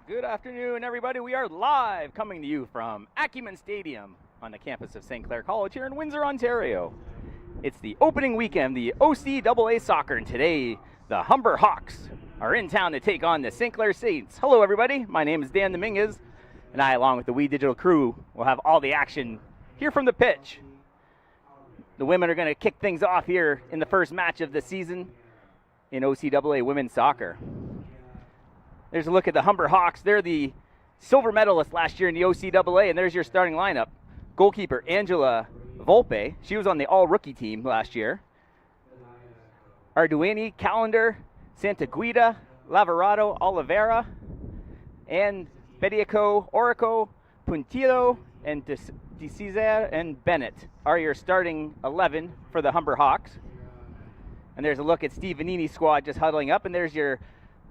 Good afternoon, everybody. We are live coming to you from Acumen Stadium on the campus of St. Clair College here in Windsor, Ontario. It's the opening weekend, the OCAA soccer, and today the Humber Hawks are in town to take on the St. Clair Saints. Hello, everybody. My name is Dan Dominguez, and I, along with the We Digital crew, will have all the action here from the pitch. The women are going to kick things off here in the first match of the season in OCAA women's soccer. There's a look at the Humber Hawks. They're the silver medalists last year in the OCAA, and there's your starting lineup. Goalkeeper Angela Volpe. She was on the all-rookie team last year. Arduini, Callender, Santa Guida, Lavarado, Oliveira, and Bediaco, Orico, Puntillo, and DeCesar and Bennett are your starting 11 for the Humber Hawks. And there's a look at Steve Vanini's squad just huddling up, and there's your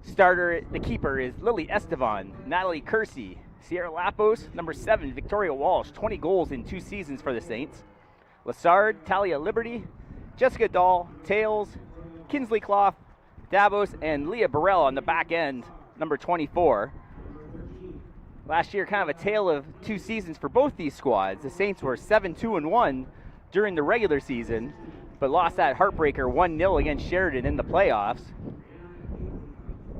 starter. The keeper is Lily Esteban, Natalie Kersey, Sierra Lapos, number 7, Victoria Walsh, 20 goals in 2 seasons for the Saints. Lassard, Talia Liberty, Jessica Dahl, Tails, Kinsley Clough, Davos, and Leah Burrell on the back end, number 24. Last year, kind of a tale of 2 seasons for both these squads. The Saints were 7-2-1 during the regular season, but lost that heartbreaker 1-0 against Sheridan in the playoffs,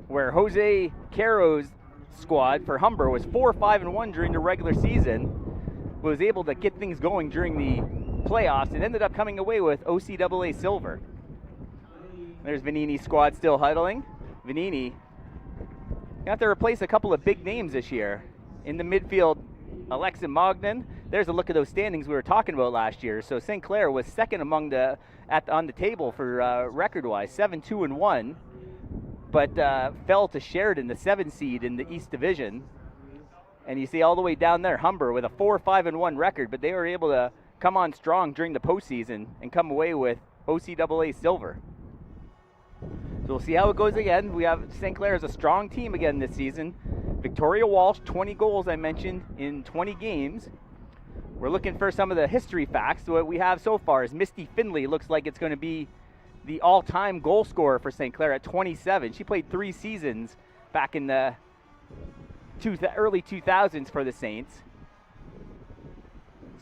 where Jose Caro's squad for Humber was 4-5-1 during the regular season, was able to get things going during the playoffs, and ended up coming away with OCAA silver. There's Vanini's squad still huddling. Vanini gonna have to replace a couple of big names this year. In the midfield, Alexa Mognan. There's a look at those standings we were talking about last year. So St. Clair was second among on the table for record-wise, 7-2-1. But fell to Sheridan, the 7 seed in the East Division. And you see all the way down there, Humber with a 4-5-1 record, but they were able to come on strong during the postseason and come away with OCAA silver. So we'll see how it goes again. We have St. Clair as a strong team again this season. Victoria Walsh, 20 goals I mentioned in 20 games. We're looking for some of the history facts. So what we have so far is Misty Finley looks like it's going to be the all-time goal scorer for St. Clair at 27. She played 3 seasons back in the early 2000s for the Saints.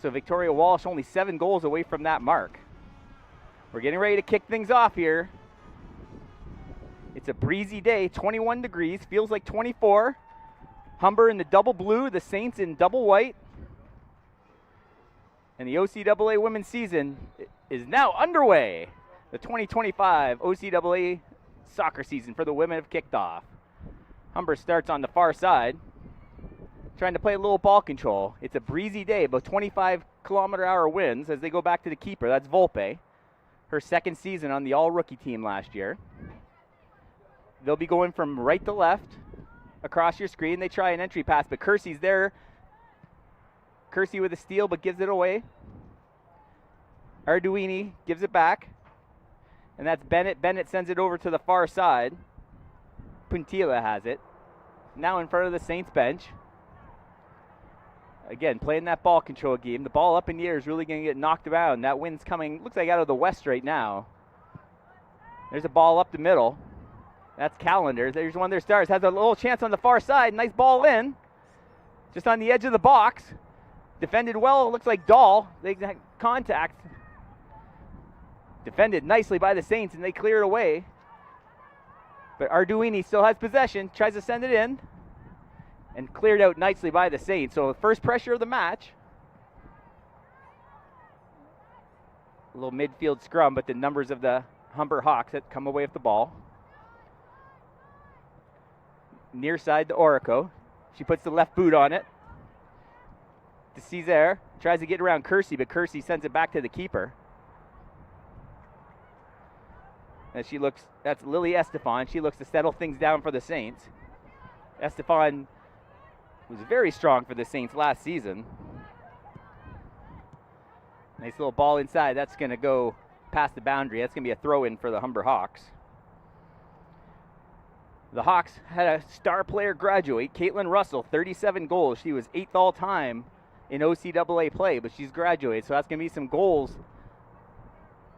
So Victoria Walsh only 7 goals away from that mark. We're getting ready to kick things off here. It's a breezy day, 21 degrees, feels like 24. Humber in the double blue, the Saints in double white. And the OCAA women's season is now underway. The 2025 OCAA soccer season for the women have kicked off. Humber starts on the far side, trying to play a little ball control. It's a breezy day, about 25-kilometer-hour winds as they go back to the keeper. That's Volpe, her second season on the all-rookie team last year. They'll be going from right to left across your screen. They try an entry pass, but Kersey's there. Kersey with a steal, but gives it away. Arduini gives it back. And that's Bennett. Bennett sends it over to the far side. Puntilla has it. Now in front of the Saints bench. Again, playing that ball control game. The ball up in the air is really going to get knocked around. That wind's coming, looks like out of the west right now. There's a ball up the middle. That's Callender. There's one of their stars. Has a little chance on the far side. Nice ball in. Just on the edge of the box. Defended well. It looks like Dahl. They had contact. Defended nicely by the Saints, and they clear it away. But Arduini still has possession, tries to send it in, and cleared out nicely by the Saints. So the first pressure of the match. A little midfield scrum, but the numbers of the Humber Hawks that come away with the ball. Near side to Orico. She puts the left boot on it. DeCesar tries to get around Kersey, but Kersey sends it back to the keeper. And she looks, that's Lily Estefan. She looks to settle things down for the Saints. Estefan was very strong for the Saints last season. Nice little ball inside. That's going to go past the boundary. That's going to be a throw-in for the Humber Hawks. The Hawks had a star player graduate, Caitlin Russell, 37 goals. She was 8th all-time in OCAA play, but she's graduated. So that's going to be some goals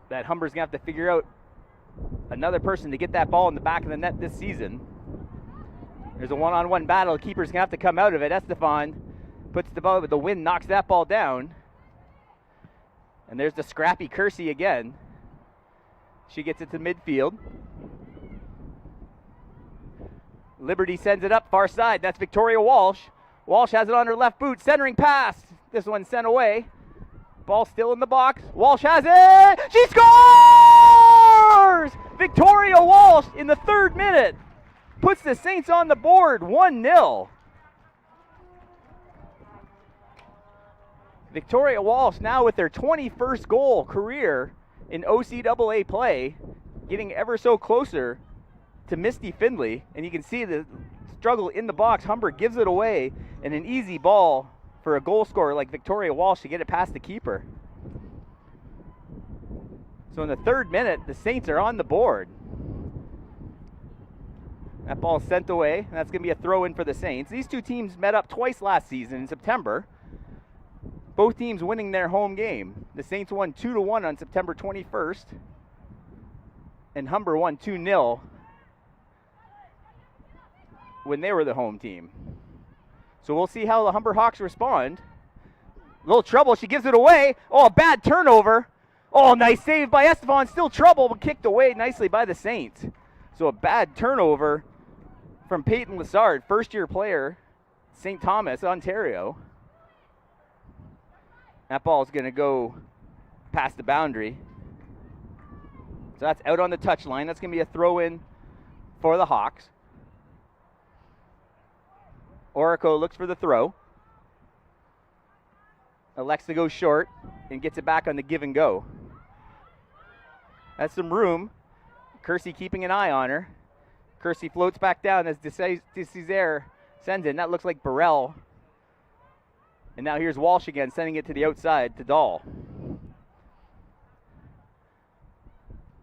that Humber's going to have to figure out another person to get that ball in the back of the net this season. There's a one-on-one battle. The keeper's going to have to come out of it. Estefan puts the ball, but the wind knocks that ball down. And there's the scrappy Kersey again. She gets it to midfield. Liberty sends it up far side. That's Victoria Walsh. Walsh has it on her left boot. Centering pass. This one sent away. Ball still in the box. Walsh has it. She scores! Victoria Walsh in the 3rd minute puts the Saints on the board, 1-0. Victoria Walsh now with their 21st goal career in OCAA play, getting ever so closer to Misty Findlay. And you can see the struggle in the box. Humber gives it away, and an easy ball for a goal scorer like Victoria Walsh to get it past the keeper. So in the 3rd minute, the Saints are on the board. That ball sent away, and that's going to be a throw-in for the Saints. These two teams met up twice last season in September. Both teams winning their home game. The Saints won 2-1 on September 21st, and Humber won 2-0 when they were the home team. So we'll see how the Humber Hawks respond. A little trouble. She gives it away. Oh, a bad turnover. Oh, nice save by Estefan. Still trouble, but kicked away nicely by the Saints. So a bad turnover from Peyton Lessard, first-year player, St. Thomas, Ontario. That ball is going to go past the boundary. So that's out on the touchline. That's going to be a throw-in for the Hawks. Orico looks for the throw. Elects to go short and gets it back on the give and go. That's some room. Kersey keeping an eye on her. Kersey floats back down as Desizere sends it. And that looks like Burrell. And now here's Walsh again, sending it to the outside to Dahl.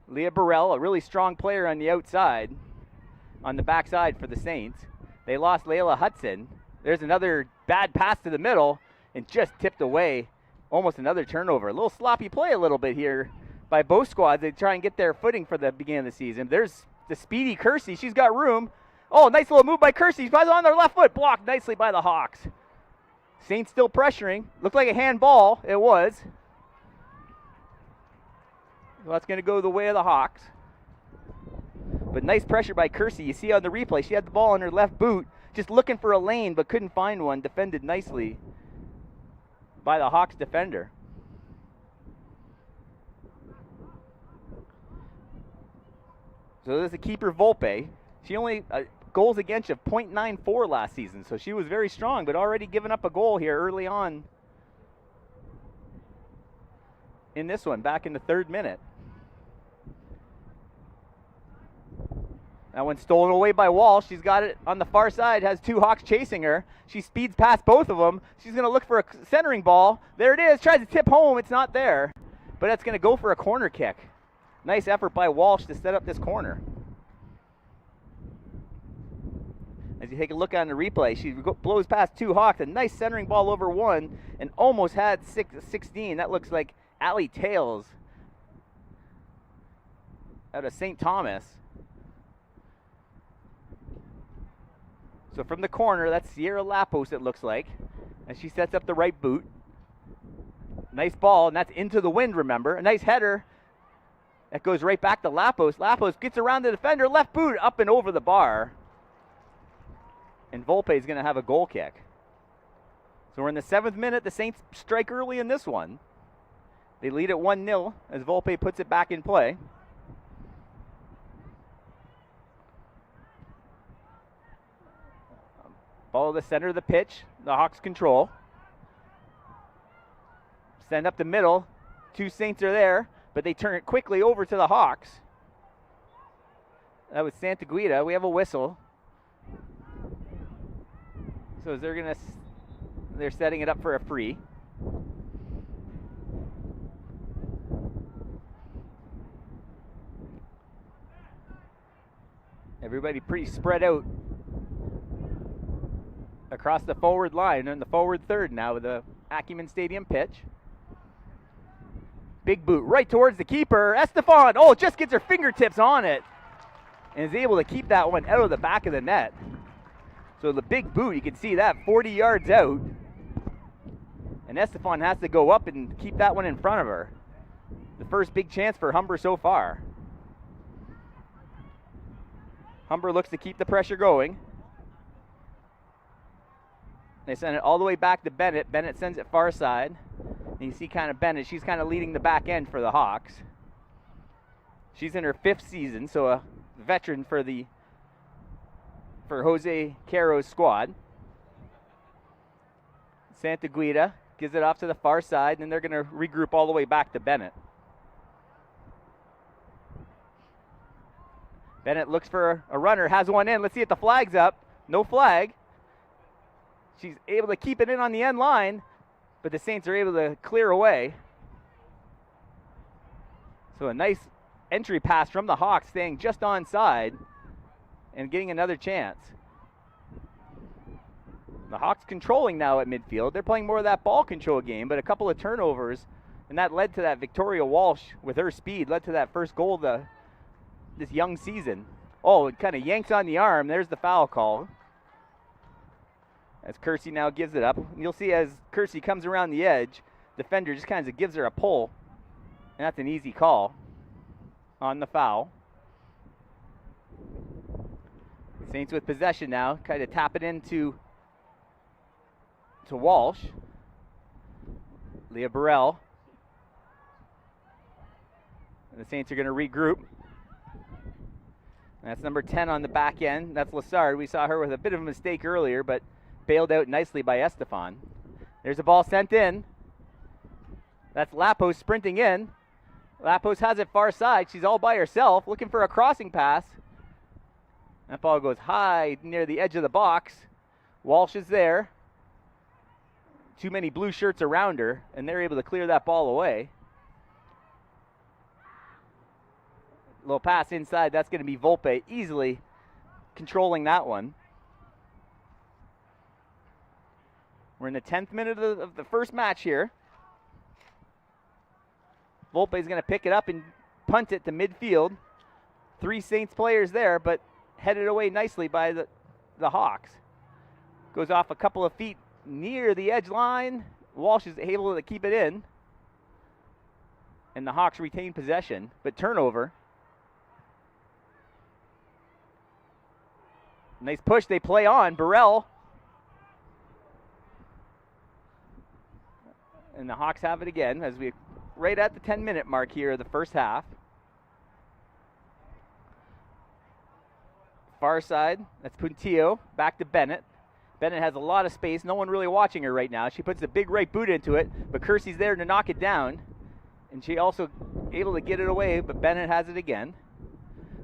Leah Burrell, a really strong player on the outside, on the backside for the Saints. They lost Layla Hudson. There's another bad pass to the middle and just tipped away. Almost another turnover. A little sloppy play a little bit here by both squads. They try and get their footing for the beginning of the season. There's the speedy Kersey. She's got room. Oh, nice little move by Kersey. She's on their left foot. Blocked nicely by the Hawks. Saints still pressuring. Looked like a handball. It was. Well, that's going to go the way of the Hawks. But nice pressure by Kersey. You see on the replay, she had the ball on her left boot, just looking for a lane, but couldn't find one. Defended nicely by the Hawks defender. So there's the keeper, Volpe. She only goals against of .94 last season, so she was very strong, but already given up a goal here early on in this one, back in the 3rd minute. That one's stolen away by Walsh. She's got it on the far side, has two Hawks chasing her. She speeds past both of them. She's going to look for a centering ball. There it is. Tries to tip home. It's not there, but it's going to go for a corner kick. Nice effort by Walsh to set up this corner. As you take a look on the replay, she blows past two Hawks. A nice centering ball over one and almost had 16. That looks like Allie Tales out of St. Thomas. So from the corner, that's Sierra Lapos, it looks like. And she sets up the right boot. Nice ball, and that's into the wind, remember. A nice header. That goes right back to Lapos. Lapos gets around the defender, left boot, up and over the bar. And Volpe is going to have a goal kick. So we're in the 7th minute. The Saints strike early in this one. They lead at 1-0 as Volpe puts it back in play. Follow the center of the pitch. The Hawks control. Send up the middle. Two Saints are there, but they turn it quickly over to the Hawks. That was Santa Guida. We have a whistle. So they're setting it up for a free. Everybody pretty spread out across the forward line. They're in the forward third now with the Acumen Stadium pitch. Big boot right towards the keeper. Estefan, just gets her fingertips on it and is able to keep that one out of the back of the net. So the big boot, you can see that 40 yards out. And Estefan has to go up and keep that one in front of her. The first big chance for Humber so far. Humber looks to keep the pressure going. They send it all the way back to Bennett. Bennett sends it far side. And you see kind of Bennett, she's kind of leading the back end for the Hawks. She's in her 5th season, so a veteran for Jose Caro's squad. Santa Guida gives it off to the far side, and then they're going to regroup all the way back to Bennett. Bennett looks for a runner, has one in. Let's see if the flag's up. No flag. She's able to keep it in on the end line, but the Saints are able to clear away. So a nice entry pass from the Hawks, staying just onside and getting another chance. The Hawks controlling now at midfield. They're playing more of that ball control game, but a couple of turnovers, and that led to that Victoria Walsh with her speed, led to that first goal of this young season. Oh, it kind of yanks on the arm. There's the foul call. As Kersey now gives it up. You'll see as Kersey comes around the edge, defender just kind of gives her a pull, and that's an easy call on the foul. Saints with possession now, kind of tap it into Walsh. Leah Burrell. And the Saints are going to regroup. That's number 10 on the back end. That's Lassard. We saw her with a bit of a mistake earlier, but bailed out nicely by Estefan. There's a ball sent in. That's Lapos sprinting in. Lapos has it far side. She's all by herself, looking for a crossing pass. That ball goes high near the edge of the box. Walsh is there. Too many blue shirts around her, and they're able to clear that ball away. Little pass inside. That's going to be Volpe easily controlling that one. We're in the 10th minute of the first match here. Volpe is going to pick it up and punt it to midfield. 3 Saints players there, but headed away nicely by the Hawks. Goes off a couple of feet near the edge line. Walsh is able to keep it in. And the Hawks retain possession, but turnover. Nice push, they play on. Burrell. And the Hawks have it again as we right at the 10-minute mark here of the first half. Far side, that's Puntillo. Back to Bennett. Bennett has a lot of space. No one really watching her right now. She puts a big right boot into it, but Kersey's there to knock it down. And she also able to get it away, but Bennett has it again.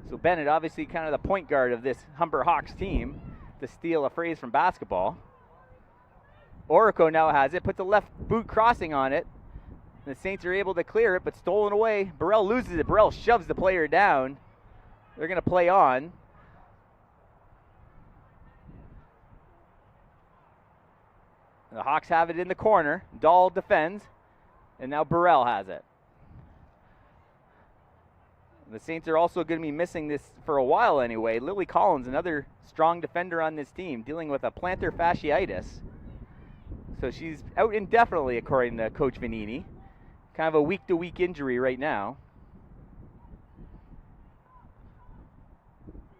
So Bennett, obviously kind of the point guard of this Humber Hawks team, to steal a phrase from basketball. Orico now has it, puts a left boot crossing on it. The Saints are able to clear it, but stolen away. Burrell loses it. Burrell shoves the player down. They're going to play on. The Hawks have it in the corner. Dahl defends, and now Burrell has it. The Saints are also going to be missing this for a while anyway. Lily Collins, another strong defender on this team, dealing with a plantar fasciitis. So she's out indefinitely, according to Coach Vanini. Kind of a week-to-week injury right now.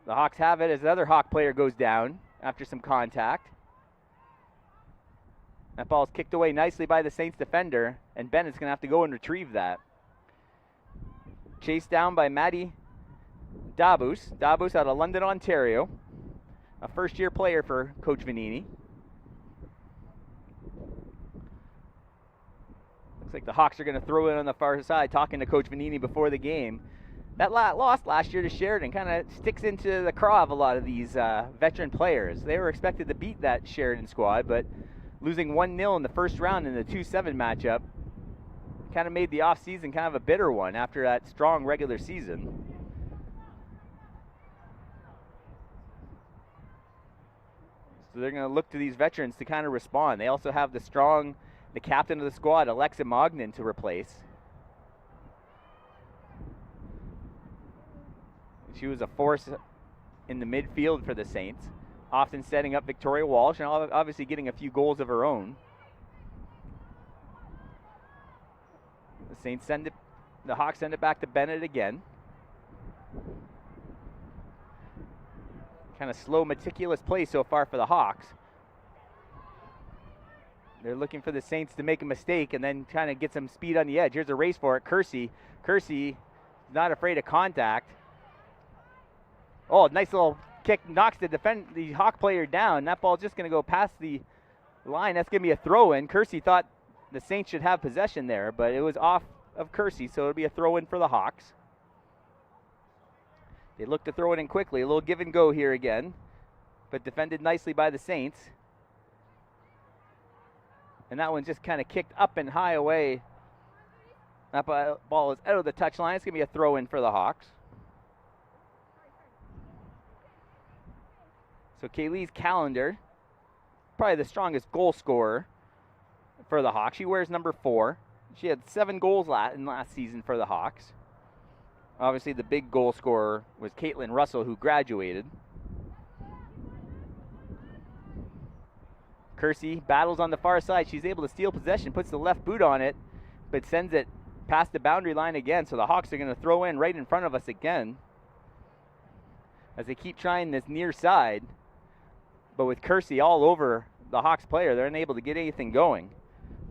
The Hawks have it as another Hawk player goes down after some contact. That ball's kicked away nicely by the Saints defender, and Bennett's going to have to go and retrieve that. Chased down by Maddie Dabus. Dabus out of London, Ontario. A first-year player for Coach Vanini. Looks like the Hawks are going to throw it on the far side, talking to Coach Vanini before the game. That loss last year to Sheridan kind of sticks into the craw of a lot of these veteran players. They were expected to beat that Sheridan squad, but losing 1-0 in the first round in the 2-7 matchup kind of made the offseason kind of a bitter one after that strong regular season. So they're going to look to these veterans to kind of respond. They also have the captain of the squad, Alexa Mognan, to replace. She was a force in the midfield for the Saints. often setting up Victoria Walsh and obviously getting a few goals of her own. The Saints send it, the Hawks send it back to Bennett again. Kind of slow, meticulous play so far for the Hawks. They're looking for the Saints to make a mistake and then kind of get some speed on the edge. Here's a race for it. Kersey not afraid of contact. Oh, nice little kick, knocks the Hawk player down. That ball's just going to go past the line. That's going to be a throw-in. Kersey thought the Saints should have possession there, but it was off of Kersey, so it'll be a throw-in for the Hawks. They look to throw it in quickly. A little give and go here again, but defended nicely by the Saints. And that one just kind of kicked up and high away. That ball is out of the touchline. It's going to be a throw-in for the Hawks. So Kaylee's Calendar, probably the strongest goal scorer for the Hawks. She wears number 4. She had 7 goals in last season for the Hawks. Obviously, the big goal scorer was Caitlin Russell, who graduated. Kersey battles on the far side. She's able to steal possession, puts the left boot on it, but sends it past the boundary line again. So the Hawks are going to throw in right in front of us again as they keep trying this near side. But with Kersey all over the Hawks player, they're unable to get anything going.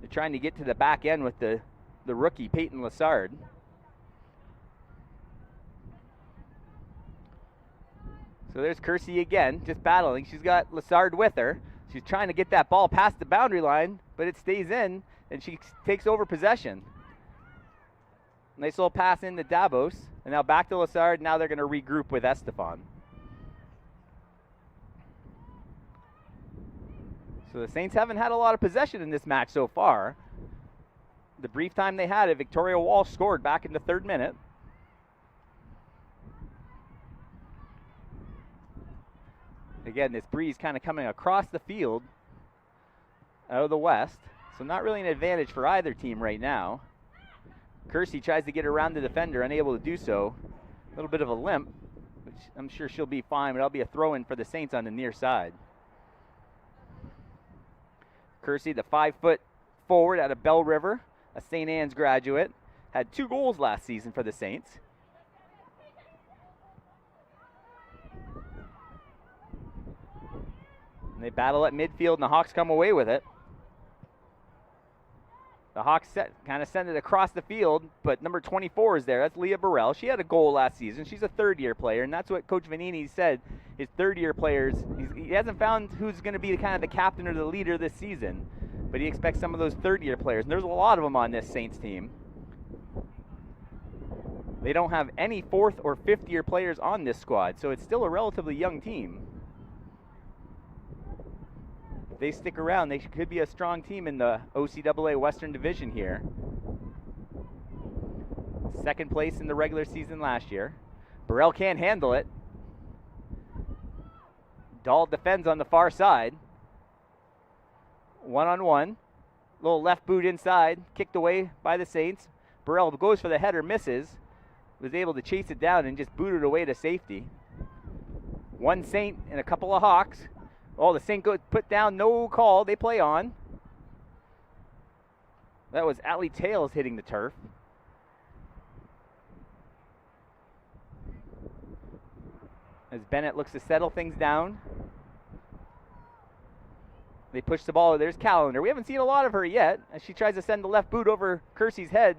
They're trying to get to the back end with the rookie, Peyton Lassard. So there's Kersey again, just battling. She's got Lassard with her. She's trying to get that ball past the boundary line, but it stays in, and she takes over possession. Nice little pass into Davos, and now back to Lassard. Now they're going to regroup with Estefan. So the Saints haven't had a lot of possession in this match so far. The brief time they had it, Victoria Walsh scored back in the 3rd minute. Again, this breeze kind of coming across the field out of the west. So not really an advantage for either team right now. Kersey tries to get around the defender, unable to do so. A little bit of a limp, which I'm sure she'll be fine, but it'll be a throw-in for the Saints on the near side. Kersey, the 5-foot forward out of Bell River, a St. Anne's graduate, had 2 goals last season for the Saints. And they battle at midfield, and the Hawks come away with it. The Hawks kind of send it across the field, but number 24 is there. That's Leah Burrell. She had a goal last season. She's a 3rd-year player, and that's what Coach Vanini said. His 3rd-year players, he hasn't found who's going to be kind of the captain or the leader this season, but he expects some of those 3rd-year players, and there's a lot of them on this Saints team. They don't have any 4th or 5th-year players on this squad, so it's still a relatively young team. They stick around, they could be a strong team in the OCAA Western Division here. 2nd place in the regular season last year. Burrell can't handle it. Dahl defends on the far side. 1-on-1. Little left boot inside, kicked away by the Saints. Burrell goes for the header, misses. Was able to chase it down and just boot it away to safety. 1 Saint and a couple of Hawks. Oh, the Saint goes put down, no call. They play on. That was Allie Tails hitting the turf. As Bennett looks to settle things down. They push the ball. There's Calendar. We haven't seen a lot of her yet as she tries to send the left boot over Kersey's head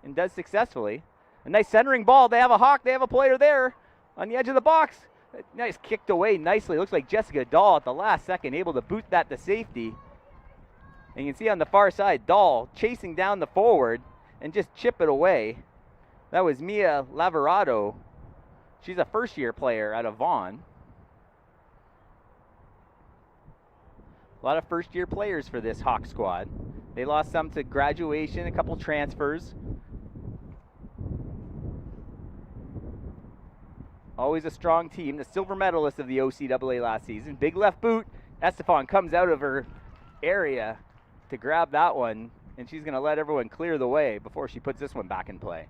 and does successfully. A nice centering ball. They have a Hawk. They have a player there on the edge of the box. Nice, kicked away nicely. Looks like Jessica Dahl at the last second able to boot that to safety. And you can see on the far side, Dahl chasing down the forward and just chip it away. That was Mia Lavorado. She's a 1st-year player out of Vaughan. A lot of 1st-year players for this Hawk squad. They lost some to graduation, a couple transfers. Always a strong team. The silver medalist of the OCAA last season. Big left boot. Estefan comes out of her area to grab that one, and she's going to let everyone clear the way before she puts this one back in play.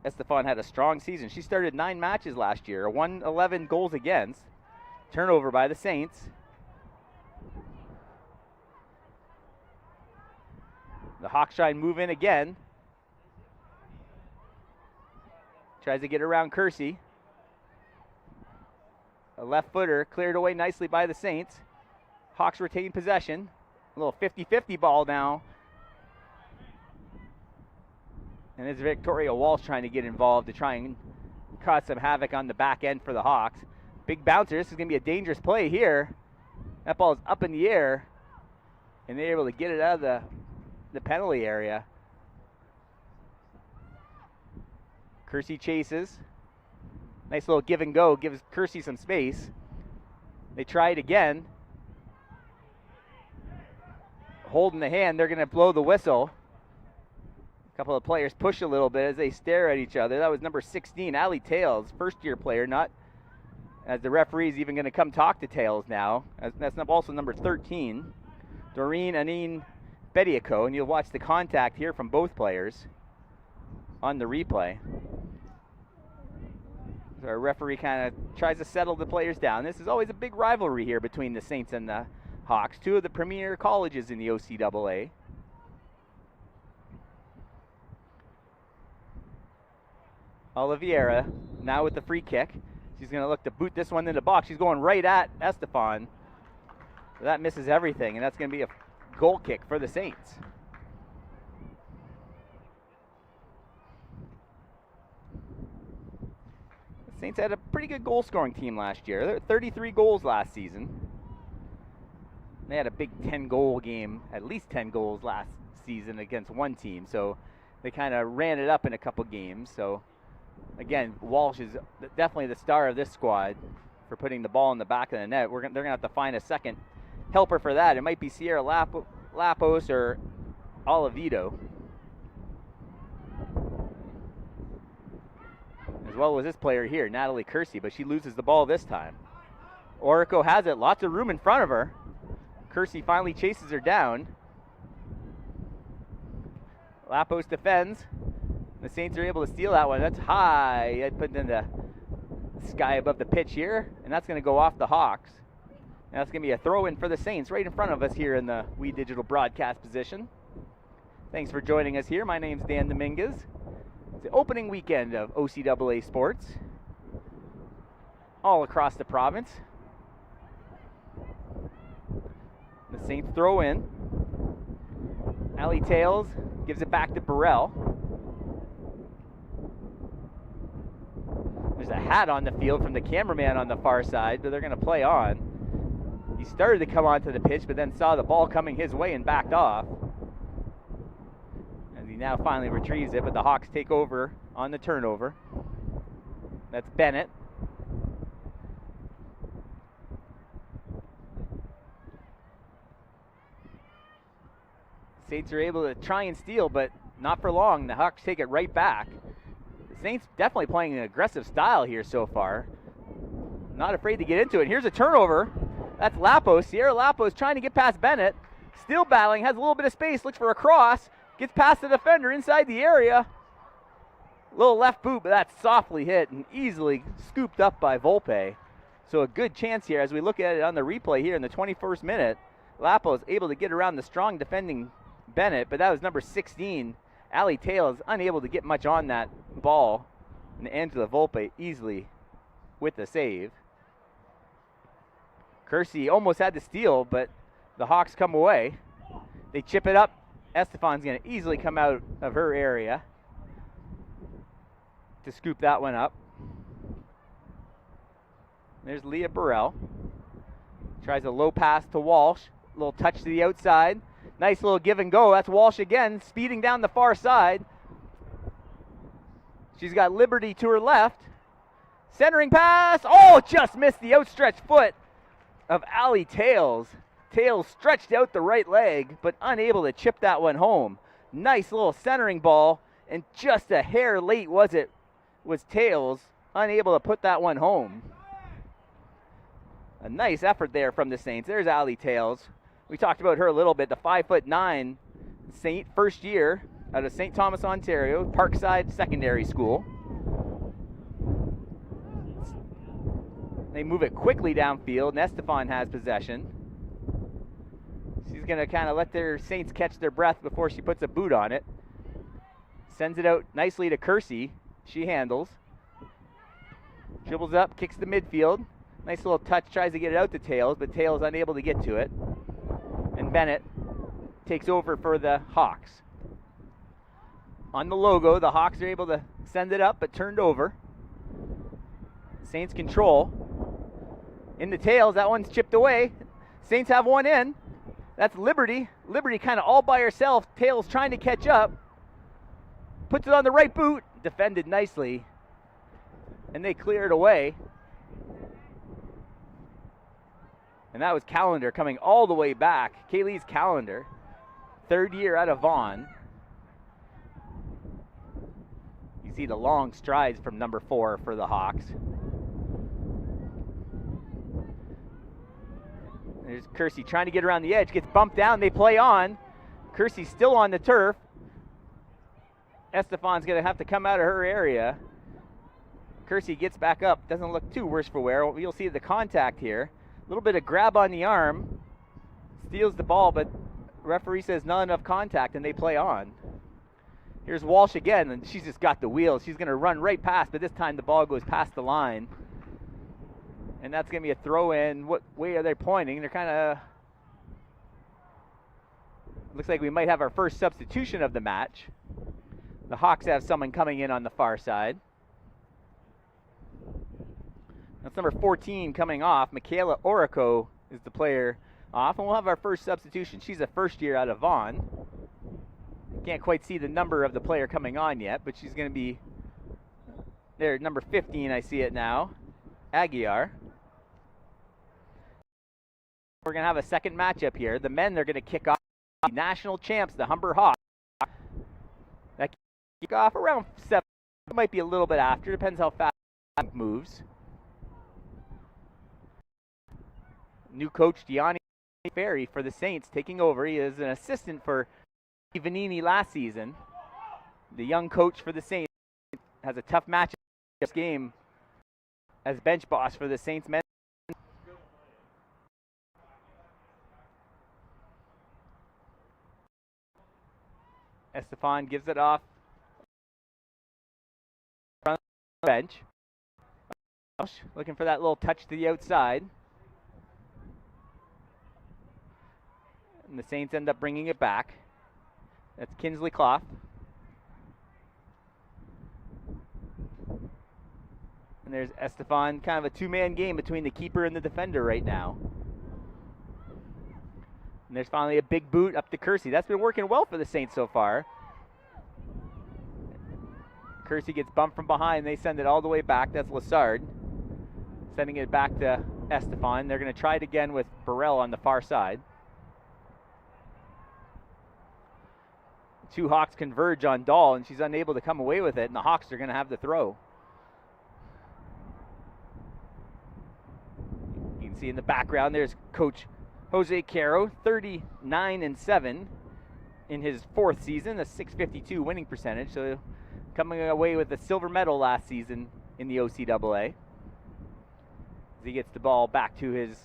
Estefan had a strong season. She started 9 matches last year, 111 goals against. Turnover by the Saints. The Hawks try and move in again. Tries to get around Kersey. A left footer cleared away nicely by the Saints. Hawks retain possession. A little 50-50 ball now. And it's Victoria Walsh trying to get involved to try and cause some havoc on the back end for the Hawks. Big bouncer. This is going to be a dangerous play here. That ball is up in the air. And they're able to get it out of the penalty area. Kersey chases. Nice little give and go. Gives Kersey some space. They try it again. Holding the hand. They're going to blow the whistle. A couple of players push a little bit as they stare at each other. That was number 16, Allie Tales, first-year player, not as the referee's even going to come talk to Tales now. That's also number 13, Doreen Anine Bediako, and you'll watch the contact here from both players on the replay. So our referee kind of tries to settle the players down. This is always a big rivalry here between the Saints and the Hawks, two of the premier colleges in the OCAA. Oliveira now with the free kick. She's going to look to boot this one in the box. She's going right at Estefan. That misses everything, and that's going to be a goal kick for the Saints. The Saints had a pretty good goal-scoring team last year. There were 33 goals last season. They had a big 10-goal game, at least 10 goals last season against one team, so they kind of ran it up in a couple games. So again, Walsh is definitely the star of this squad for putting the ball in the back of the net. They're going to have to find a second helper for that. It might be Sierra Lapos or Olivedo. As well as this player here, Natalie Kersey, but she loses the ball this time. Orico has it, lots of room in front of her. Kersey finally chases her down. Lapos defends. The Saints are able to steal that one. That's high. I put it in the sky above the pitch here, and that's going to go off the Hawks. And that's going to be a throw-in for the Saints right in front of us here in the We Digital broadcast position. Thanks for joining us here. My name's Dan Dominguez. It's the opening weekend of OCAA sports all across the province. The Saints throw in. Allie Tales gives it back to Burrell. There's a hat on the field from the cameraman on the far side, but they're going to play on. He started to come onto the pitch, but then saw the ball coming his way and backed off. As he now finally retrieves it, but the Hawks take over on the turnover. That's Bennett. Saints are able to try and steal, but not for long. The Hawks take it right back. The Saints definitely playing an aggressive style here so far. Not afraid to get into it. Here's a turnover. That's Lapos. Sierra Lapos trying to get past Bennett. Still battling, has a little bit of space, looks for a cross. Gets past the defender inside the area. Little left boot, but that's softly hit and easily scooped up by Volpe. So a good chance here as we look at it on the replay here in the 21st minute. Lapos able to get around the strong defending Bennett, but that was number 16. Allie Tales unable to get much on that ball. And Angela Volpe easily with the save. Kersey almost had to steal, but the Hawks come away. They chip it up. Estefan's going to easily come out of her area to scoop that one up. There's Leah Burrell. Tries a low pass to Walsh. A little touch to the outside. Nice little give and go. That's Walsh again, speeding down the far side. She's got Liberty to her left. Centering pass. Oh, just missed the outstretched foot of Allie Tales. Tales stretched out the right leg, but unable to chip that one home. Nice little centering ball, and just a hair late was Tales, unable to put that one home. A nice effort there from the Saints. There's Allie Tales. We talked about her a little bit, the 5'9" Saint, first year out of St. Thomas, Ontario, Parkside Secondary School. They move it quickly downfield, and Estefan has possession. She's going to kind of let their Saints catch their breath before she puts a boot on it. Sends it out nicely to Kersey. She handles. Dribbles up, kicks to midfield. Nice little touch, tries to get it out to Tails, but Tails unable to get to it. And Bennett takes over for the Hawks. On the logo, the Hawks are able to send it up, but turned over. Saints control. In the Tails, that one's chipped away. Saints have one in. That's Liberty. Liberty kind of all by herself. Tails trying to catch up. Puts it on the right boot. Defended nicely. And they clear it away. And that was Callender coming all the way back. Kaylee's Callender. Third year out of Vaughan. You see the long strides from number 4 for the Hawks. There's Kersey trying to get around the edge. Gets bumped down. They play on. Kersey's still on the turf. Estefan's going to have to come out of her area. Kersey gets back up. Doesn't look too worse for wear. You'll see the contact here. A little bit of grab on the arm. Steals the ball, but referee says not enough contact, and they play on. Here's Walsh again, and she's just got the wheels. She's going to run right past, but this time the ball goes past the line. And that's going to be a throw in. What way are they pointing? They're kind of... Looks like we might have our first substitution of the match. The Hawks have someone coming in on the far side. That's number 14 coming off. Michaela Orico is the player off, and we'll have our first substitution. She's a first year out of Vaughan. Can't quite see the number of the player coming on yet, but she's going to be there. Number 15, I see it now. Aguiar. We're going to have a second matchup here. The men, they're going to kick off the national champs, the Humber Hawks. That kick off around 7. It might be a little bit after. Depends how fast it moves. New coach Gianni Ferry for the Saints taking over. He is an assistant for Vanini last season. The young coach for the Saints has a tough match this game as bench boss for the Saints men. Estefan gives it off from the bench. Looking for that little touch to the outside. And the Saints end up bringing it back. That's Kinsley Clough. And there's Estefan, kind of a two-man game between the keeper and the defender right now. And there's finally a big boot up to Kersey. That's been working well for the Saints so far. Kersey gets bumped from behind. They send it all the way back. That's Lassard. Sending it back to Estefan. They're going to try it again with Burrell on the far side. Two Hawks converge on Dahl, and she's unable to come away with it, and the Hawks are going to have the throw. You can see in the background there's Coach Jose Caro, 39-7 in his 4th season, a .652 winning percentage, so coming away with a silver medal last season in the OCAA. As he gets the ball back to his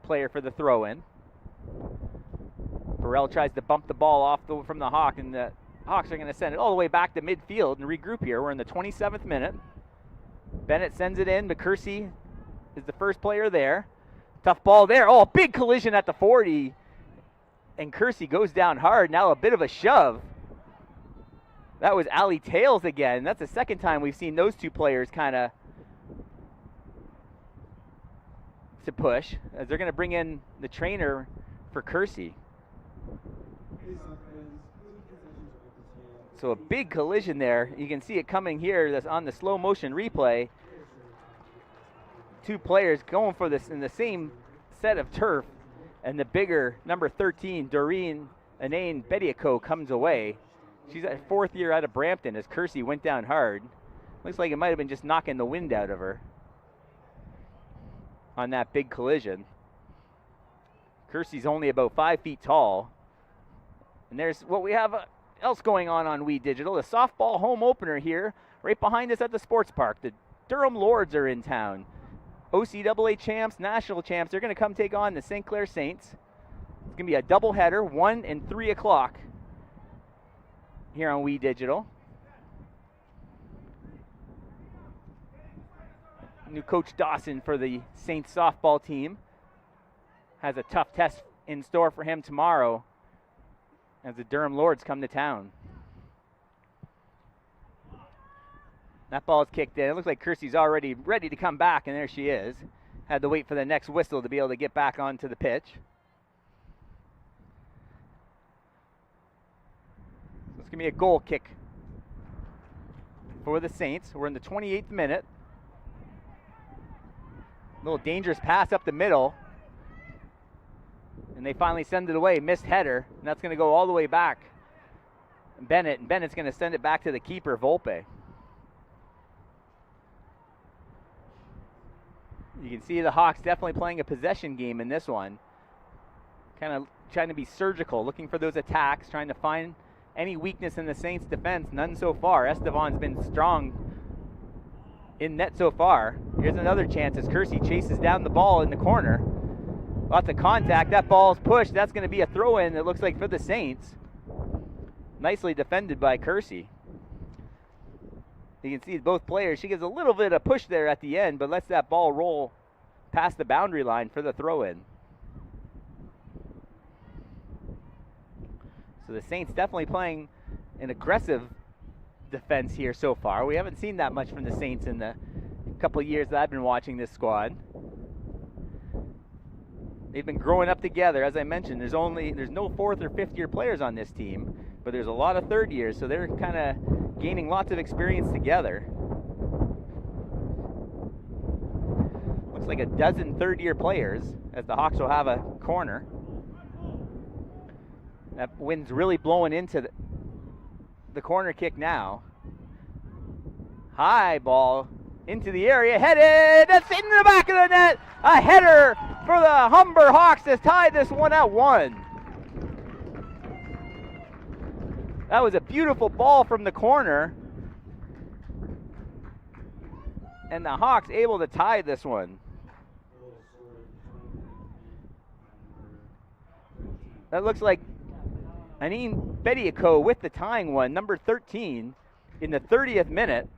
player for the throw-in. Burrell tries to bump the ball off from the Hawk, and the Hawks are going to send it all the way back to midfield and regroup here. We're in the 27th minute. Bennett sends it in, but Kersey is the first player there. Tough ball there. Oh, big collision at the 40. And Kersey goes down hard. Now a bit of a shove. That was Allie Tails again. That's the second time we've seen those two players kind of to push, as they're going to bring in the trainer for Kersey. So a big collision there. You can see it coming here. That's on the slow motion replay. Two players going for this in the same set of turf, and the bigger number 13, Doreen Anane Bediako, comes away. She's at 4th year out of Brampton as Kersey went down hard. Looks like it might have been just knocking the wind out of her on that big collision. Kersey's only about 5 feet tall. And there's what we have else going on We Digital, the softball home opener here, right behind us at the sports park. The Durham Lords are in town. OCAA champs, national champs, they're going to come take on the St. Clair Saints. It's going to be a doubleheader, 1 and 3 o'clock here on We Digital. New coach Dawson for the Saints softball team has a tough test in store for him tomorrow as the Durham Lords come to town. That ball is kicked in. It looks like Kersey's already ready to come back, and there she is. Had to wait for the next whistle to be able to get back onto the pitch. So it's going to be a goal kick for the Saints. We're in the 28th minute. A little dangerous pass up the middle. And they finally send it away. Missed header. And that's going to go all the way back. Bennett. And Bennett's going to send it back to the keeper, Volpe. You can see the Hawks definitely playing a possession game in this one. Kind of trying to be surgical, looking for those attacks, trying to find any weakness in the Saints' defense. None so far. Estevan's been strong in net so far. Here's another chance as Kersey chases down the ball in the corner. Lots of contact. That ball's pushed. That's going to be a throw-in, it looks like, for the Saints. Nicely defended by Kersey. You can see both players. She gives a little bit of push there at the end, but lets that ball roll past the boundary line for the throw-in. So the Saints definitely playing an aggressive defense here so far. We haven't seen that much from the Saints in the couple of years that I've been watching this squad. They've been growing up together. As I mentioned, there's no 4th or 5th year players on this team, but there's a lot of 3rd years, so they're kind of gaining lots of experience together. Looks like a dozen 3rd year players as the Hawks will have a corner. That wind's really blowing into the corner kick now. High ball into the area, headed, that's in the back of the net. A header for the Humber Hawks to tie this one at 1. That was a beautiful ball from the corner. And the Hawks able to tie this one. That looks like Anine Bediako with the tying one, number 13, in the 30th minute.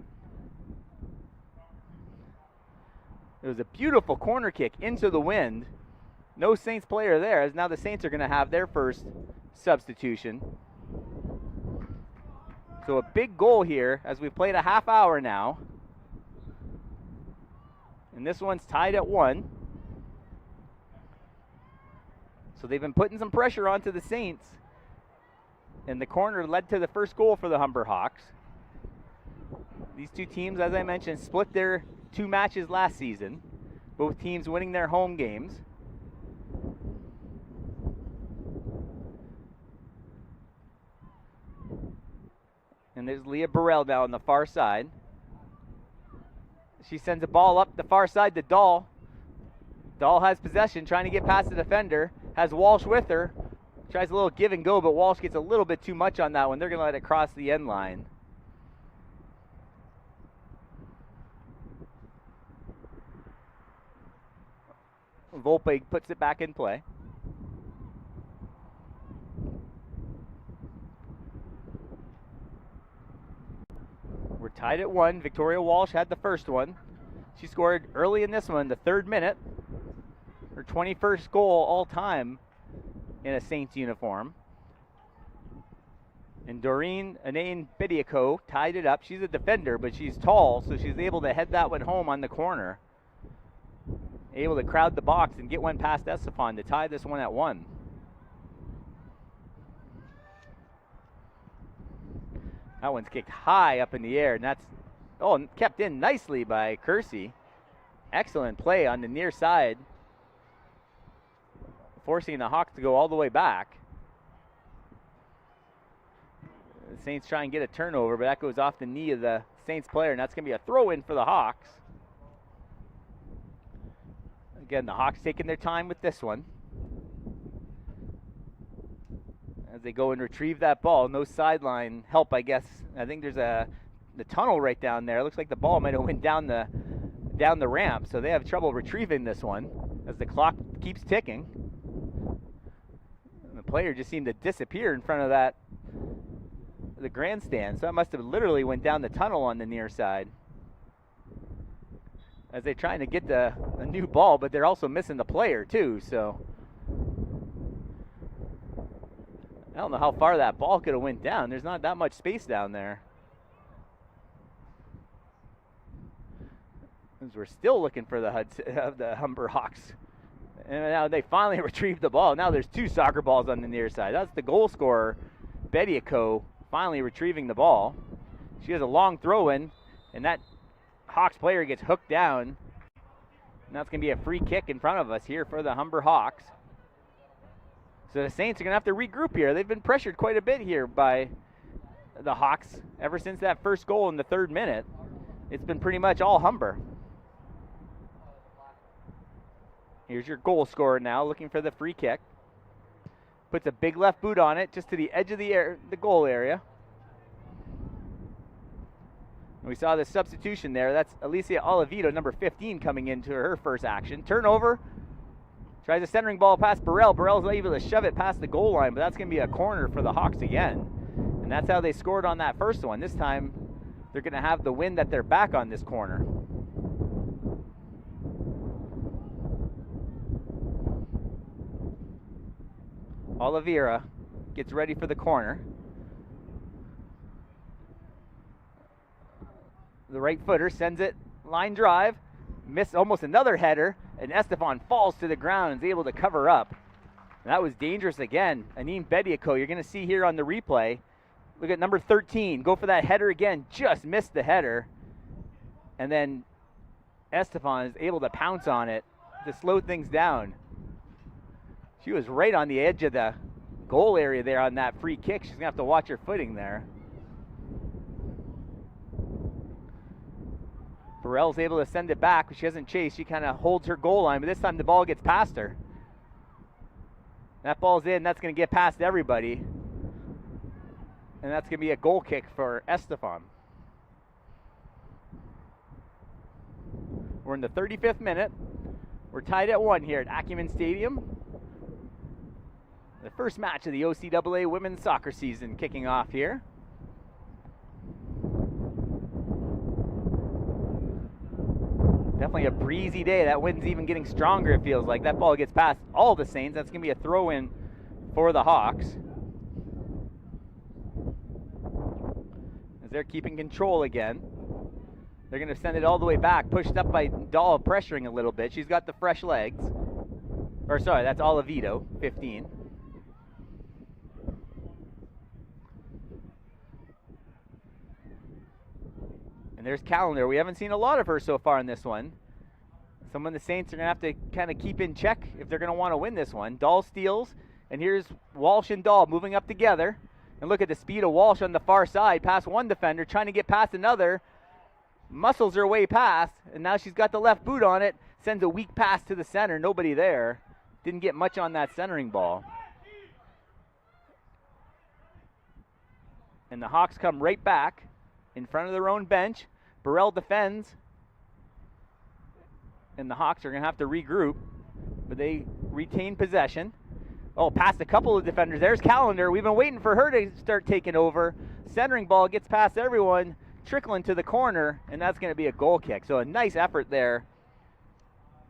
It was a beautiful corner kick into the wind. No Saints player there, as now the Saints are going to have their first substitution. So a big goal here as we've played a half hour now. And this one's tied at 1. So they've been putting some pressure onto the Saints. And the corner led to the first goal for the Humber Hawks. These two teams, as I mentioned, split their 2 matches last season. Both teams winning their home games. And there's Leah Burrell now on the far side. She sends a ball up the far side to Dahl. Dahl has possession, trying to get past the defender. Has Walsh with her. Tries a little give and go, but Walsh gets a little bit too much on that one. They're going to let it cross the end line. Volpe puts it back in play. We're tied at 1. Victoria Walsh had the first one. She scored early in this one, the 3rd minute. Her 21st goal all time in a Saints uniform. And Doreen Anane Bediako tied it up. She's a defender, but she's tall, so she's able to head that one home on the corner. Able to crowd the box and get one past Estefan to tie this one at 1. That one's kicked high up in the air, and that's kept in nicely by Kersey. Excellent play on the near side, forcing the Hawks to go all the way back. The Saints try and get a turnover, but that goes off the knee of the Saints player, and that's going to be a throw-in for the Hawks. Again, the Hawks taking their time with this one. as they go and retrieve that ball. No sideline help, I guess. I think there's the tunnel right down there. It looks like the ball might have went down the ramp, so they have trouble retrieving this one as the clock keeps ticking. And the player just seemed to disappear in front of the grandstand, so that must have literally went down the tunnel on the near side as they're trying to get a new ball, but they're also missing the player too, so I don't know how far that ball could have went down. There's not that much space down there. As we're still looking for the Humber Hawks. And now they finally retrieved the ball. Now there's 2 soccer balls on the near side. That's the goal scorer, Bediako, finally retrieving the ball. She has a long throw in, and that Hawks player gets hooked down. And that's going to be a free kick in front of us here for the Humber Hawks. So the Saints are going to have to regroup here. They've been pressured quite a bit here by the Hawks ever since that first goal in the 3rd minute. It's been pretty much all Humber. Here's your goal scorer now, looking for the free kick. Puts a big left boot on it, just to the edge of the goal area. And we saw the substitution there. That's Alicia Oliveto, number 15, coming into her first action. Turnover. Tries a centering ball past Burrell. Burrell's able to shove it past the goal line, but that's going to be a corner for the Hawks again. And that's how they scored on that first one. This time, they're going to have the wind at their back on this corner. Oliveira gets ready for the corner. The right footer sends it line drive. Missed almost another header, and Estefan falls to the ground and is able to cover up. And that was dangerous again. Anine Bediako, you're going to see here on the replay. Look at number 13. Go for that header again. Just missed the header. And then Estefan is able to pounce on it to slow things down. She was right on the edge of the goal area there on that free kick. She's going to have to watch her footing there. Burrell's able to send it back, but she doesn't chase. She kind of holds her goal line, but this time the ball gets past her. That ball's in. That's going to get past everybody. And that's going to be a goal kick for Estefan. We're in the 35th minute. We're tied at 1 here at Acumen Stadium. The first match of the OCAA women's soccer season kicking off here. Definitely a breezy day. That wind's even getting stronger, it feels like. That ball gets past all the Saints. That's going to be a throw-in for the Hawks. As they're keeping control again. They're going to send it all the way back, pushed up by Dahl, pressuring a little bit. She's got the fresh legs. Or sorry, that's Oliveto, 15. And there's Callender. We haven't seen a lot of her so far in this one. Someone the Saints are going to have to kind of keep in check if they're going to want to win this one. Dahl steals, and here's Walsh and Dahl moving up together. And look at the speed of Walsh on the far side, past one defender, trying to get past another. Muscles her way past, and now she's got the left boot on it. Sends a weak pass to the center. Nobody there. Didn't get much on that centering ball. And the Hawks come right back in front of their own bench. Burrell defends. And the Hawks are going to have to regroup. But they retain possession. Oh, past a couple of defenders. There's Callender. We've been waiting for her to start taking over. Centering ball gets past everyone. Trickling to the corner. And that's going to be a goal kick. So a nice effort there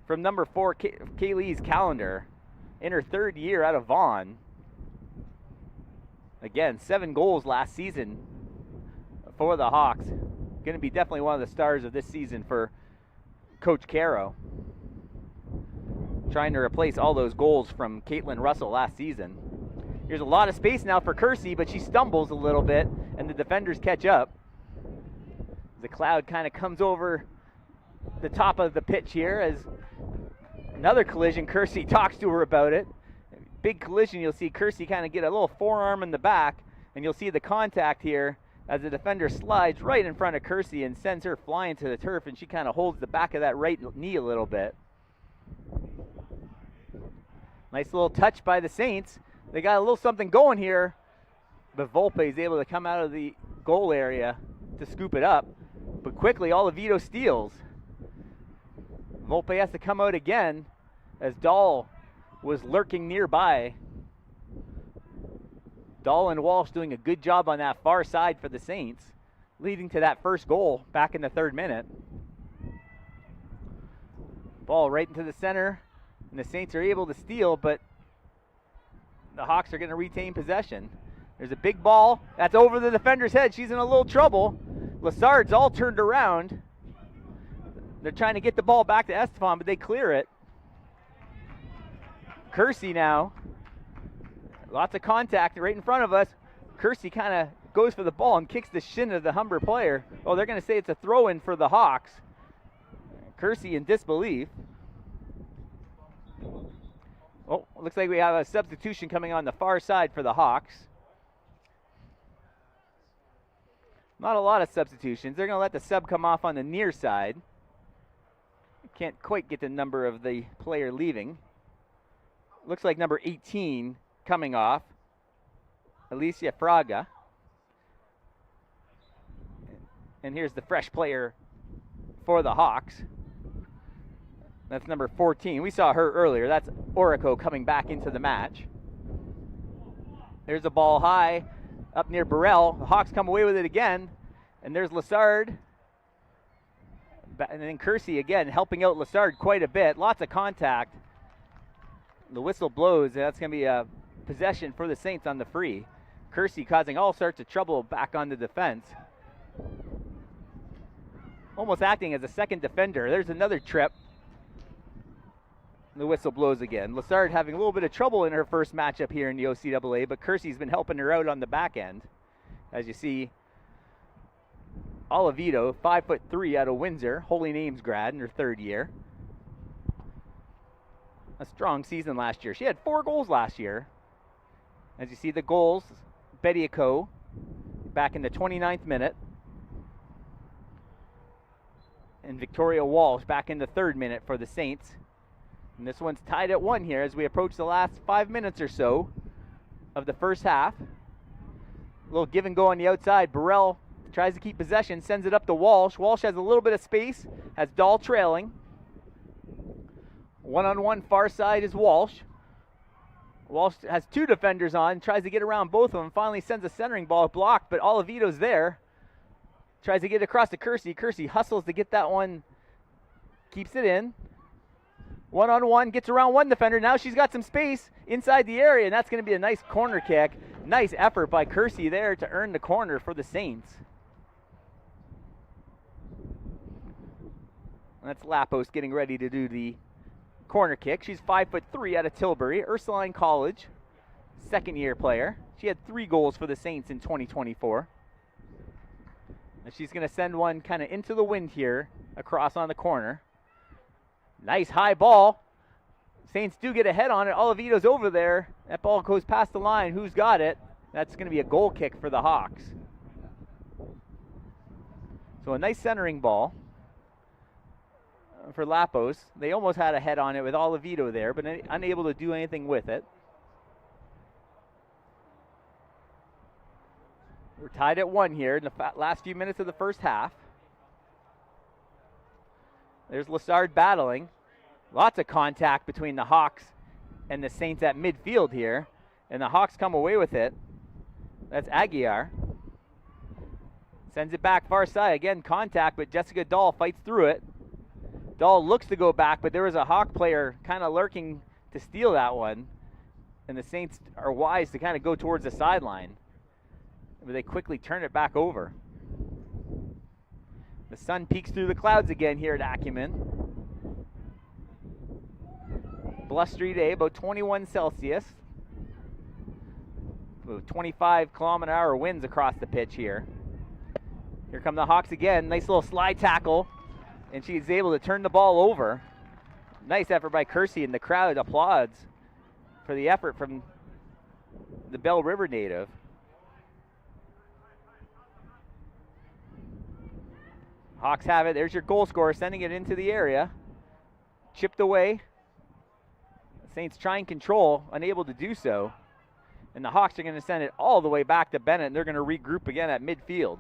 from number 4, Kaylee's Callender. In her 3rd year out of Vaughan. Again, 7 goals last season for the Hawks. Going to be definitely one of the stars of this season for Coach Caro. Trying to replace all those goals from Caitlin Russell last season. Here's a lot of space now for Kersey, but she stumbles a little bit, and the defenders catch up. The cloud kind of comes over the top of the pitch here as another collision. Kersey talks to her about it. Big collision. You'll see Kersey kind of get a little forearm in the back, and you'll see the contact here as the defender slides right in front of Kersey and sends her flying to the turf, and she kind of holds the back of that right knee a little bit. Nice little touch by the Saints. They got a little something going here but Volpe is able to come out of the goal area to scoop it up. But quickly, Oliveto steals. Volpe has to come out again as Dahl was lurking nearby. Dahl and Walsh doing a good job on that far side for the Saints, leading to that first goal back in the 3rd minute. Ball right into the center, and the Saints are able to steal, but the Hawks are going to retain possession. There's a big ball. That's over the defender's head. She's in a little trouble. Lassard's all turned around. They're trying to get the ball back to Estefan, but they clear it. Kersey now. Lots of contact right in front of us. Kersey kind of goes for the ball and kicks the shin of the Humber player. Oh, they're going to say it's a throw-in for the Hawks. Kersey in disbelief. Oh, looks like we have a substitution coming on the far side for the Hawks. Not a lot of substitutions. They're going to let the sub come off on the near side. Can't quite get the number of the player leaving. Looks like number 18 coming off. Alicia Fraga. And here's the fresh player for the Hawks. That's number 14. We saw her earlier. That's Orico coming back into the match. There's a ball high up near Burrell. The Hawks come away with it again. And there's Lassard. And then Kersey again helping out Lassard quite a bit. Lots of contact. The whistle blows, and that's going to be a possession for the Saints on the free. Kersey causing all sorts of trouble back on the defense. Almost acting as a second defender. There's another trip. The whistle blows again. Lassard having a little bit of trouble in her first matchup here in the OCAA, but Kersey's been helping her out on the back end. As you see, Oliveto, 5'3" out of Windsor, Holy Names grad in her 3rd year. A strong season last year. She had 4 goals last year. As you see the goals, Bediako back in the 29th minute. And Victoria Walsh back in the 3rd minute for the Saints. And this one's tied at 1 here as we approach the last 5 minutes or so of the first half. A little give and go on the outside. Burrell tries to keep possession, sends it up to Walsh. Walsh has a little bit of space, has Dahl trailing. One-on-one far side is Walsh. Walsh has 2 defenders on, tries to get around both of them, finally sends a centering ball blocked, but Oliveto's there. Tries to get across to Kersey. Kersey hustles to get that one, keeps it in. One-on-one, gets around one defender. Now she's got some space inside the area, and that's going to be a nice corner kick. Nice effort by Kersey there to earn the corner for the Saints. That's Lapos getting ready to do the corner kick. She's 5'3" out of Tilbury, Ursuline College, 2nd-year player. She had 3 goals for the Saints in 2024. And she's going to send one kind of into the wind here, across on the corner. Nice high ball. Saints do get a head on it. Oliveto's over there. That ball goes past the line. Who's got it? That's going to be a goal kick for the Hawks. So a nice centering ball for Lapos. They almost had a head on it with Oliveto there, but unable to do anything with it. We're tied at 1 here in the last few minutes of the first half. There's Lassard battling. Lots of contact between the Hawks and the Saints at midfield here. And the Hawks come away with it. That's Aguiar. Sends it back far side. Again, contact, but Jessica Dahl fights through it. Dahl looks to go back, but there was a Hawk player kind of lurking to steal that one. And the Saints are wise to kind of go towards the sideline. But they quickly turn it back over. The sun peeks through the clouds again here at Acumen. Blustery day, about 21 Celsius. 25-kilometer-hour winds across the pitch here. Here come the Hawks again. Nice little slide tackle. And she's able to turn the ball over. Nice effort by Kersey, and the crowd applauds for the effort from the Bell River native. Hawks have it. There's your goal scorer, sending it into the area. Chipped away. Saints try and control, unable to do so. And the Hawks are going to send it all the way back to Bennett, and they're going to regroup again at midfield.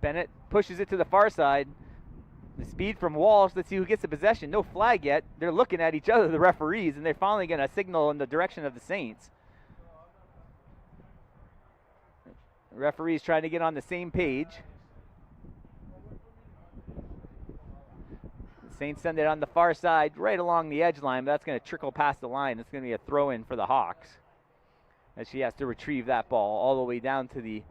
Bennett pushes it to the far side. The speed from Walsh. Let's see who gets the possession. No flag yet. They're looking at each other, the referees, and they're finally going to signal in the direction of the Saints. The referees trying to get on the same page. The Saints send it on the far side, right along the edge line, but that's going to trickle past the line. It's going to be a throw-in for the Hawks, as she has to retrieve that ball all the way down to the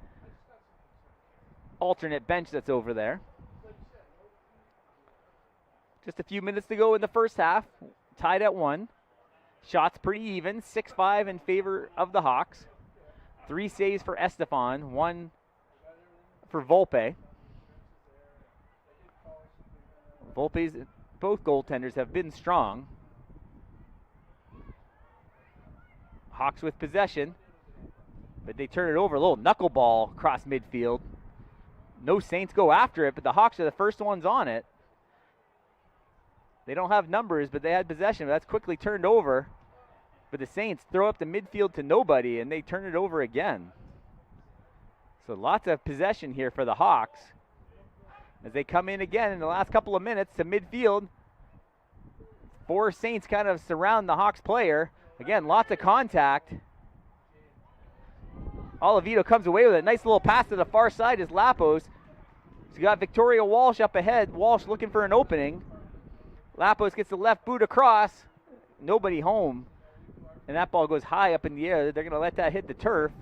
alternate bench that's over there. Just a few minutes to go in the first half, tied at 1. Shots pretty even, 6-5 in favor of the Hawks. 3 saves for Estefan, 1 for Volpe. Volpe's, both goaltenders have been strong. Hawks with possession, but they turn it over. A little knuckleball across midfield. No Saints go after it, but the Hawks are the first ones on it. They don't have numbers, but they had possession. But that's quickly turned over. But the Saints throw up the midfield to nobody, and they turn it over again. So lots of possession here for the Hawks as they come in again in the last couple of minutes to midfield. 4 Saints kind of surround the Hawks player. Again, lots of contact. Oliveto comes away with a nice little pass to the far side is Lapos. So you got Victoria Walsh up ahead. Walsh looking for an opening. Lapos gets the left boot across. Nobody home. And that ball goes high up in the air. They're going to let that hit the turf.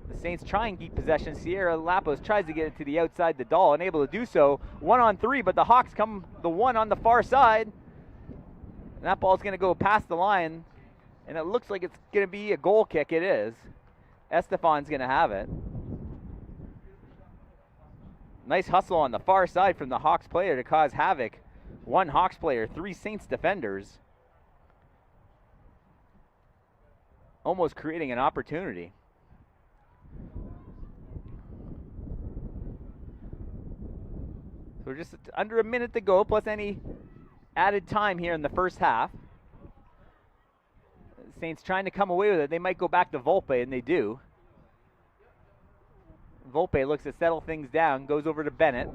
The Saints try and keep possession. Sierra Lapos tries to get it to the outside the doll, unable to do so. 1-on-3, but the Hawks come the one on the far side. And that ball's going to go past the line. And it looks like it's going to be a goal kick. It is. Estefan's going to have it. Nice hustle on the far side from the Hawks player to cause havoc. 1 Hawks player, 3 Saints defenders. Almost creating an opportunity. So we're just under a minute to go, plus any added time here in the first half. Saints trying to come away with it. They might go back to Volpe, and they do. Volpe looks to settle things down, goes over to Bennett.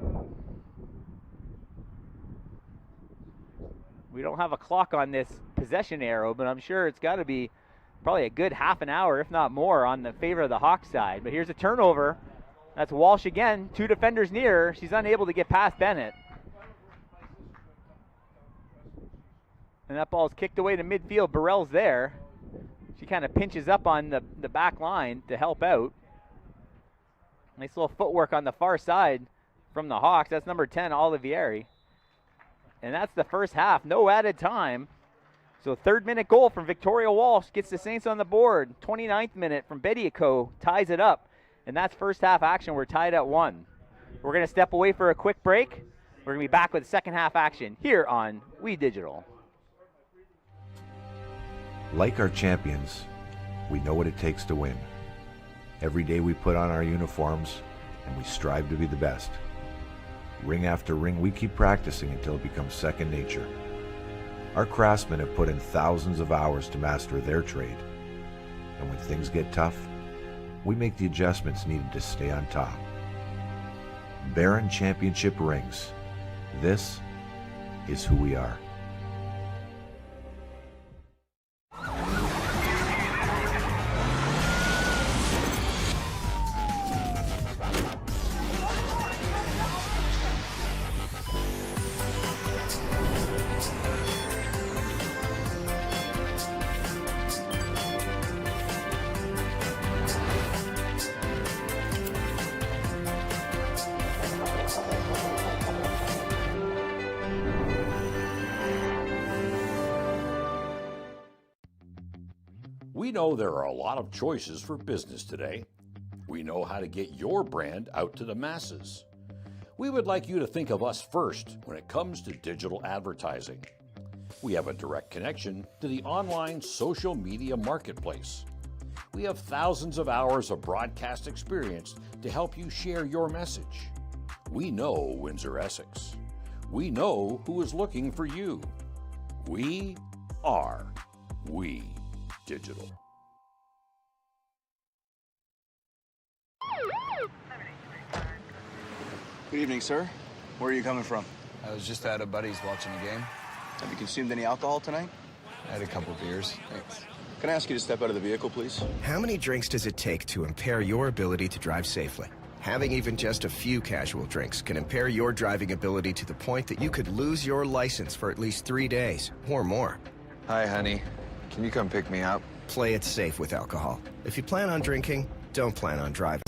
We don't have a clock on this possession arrow, but I'm sure it's got to be probably a good half an hour, if not more, on the favor of the Hawks side. But here's a turnover. That's Walsh again, 2 defenders near her. She's unable to get past Bennett. And that ball's kicked away to midfield. Burrell's there. She kind of pinches up on the back line to help out. Nice little footwork on the far side from the Hawks. That's number 10, Olivieri. And that's the first half. No added time. So 3rd minute goal from Victoria Walsh gets the Saints on the board. 29th minute from Bediako ties it up. And that's first half action. We're tied at 1. We're going to step away for a quick break. We're going to be back with second half action here on We Digital. Like our champions, we know what it takes to win. Every day we put on our uniforms and we strive to be the best. Ring after ring, we keep practicing until it becomes second nature. Our craftsmen have put in thousands of hours to master their trade. And when things get tough, we make the adjustments needed to stay on top. Baron Championship rings. This is who we are. We know there are a lot of choices for business today. We know how to get your brand out to the masses. We would like you to think of us first when it comes to digital advertising. We have a direct connection to the online social media marketplace. We have thousands of hours of broadcast experience to help you share your message. We know Windsor Essex. We know who is looking for you. We are We Digital. Good evening, sir. Where are you coming from? I was just at a buddy's watching a game. Have you consumed any alcohol tonight? I had a couple beers. Thanks. Can I ask you to step out of the vehicle, please? How many drinks does it take to impair your ability to drive safely? Having even just a few casual drinks can impair your driving ability to the point that you could lose your license for at least 3 days or more. Hi, honey. Can you come pick me up? Play it safe with alcohol. If you plan on drinking, don't plan on driving.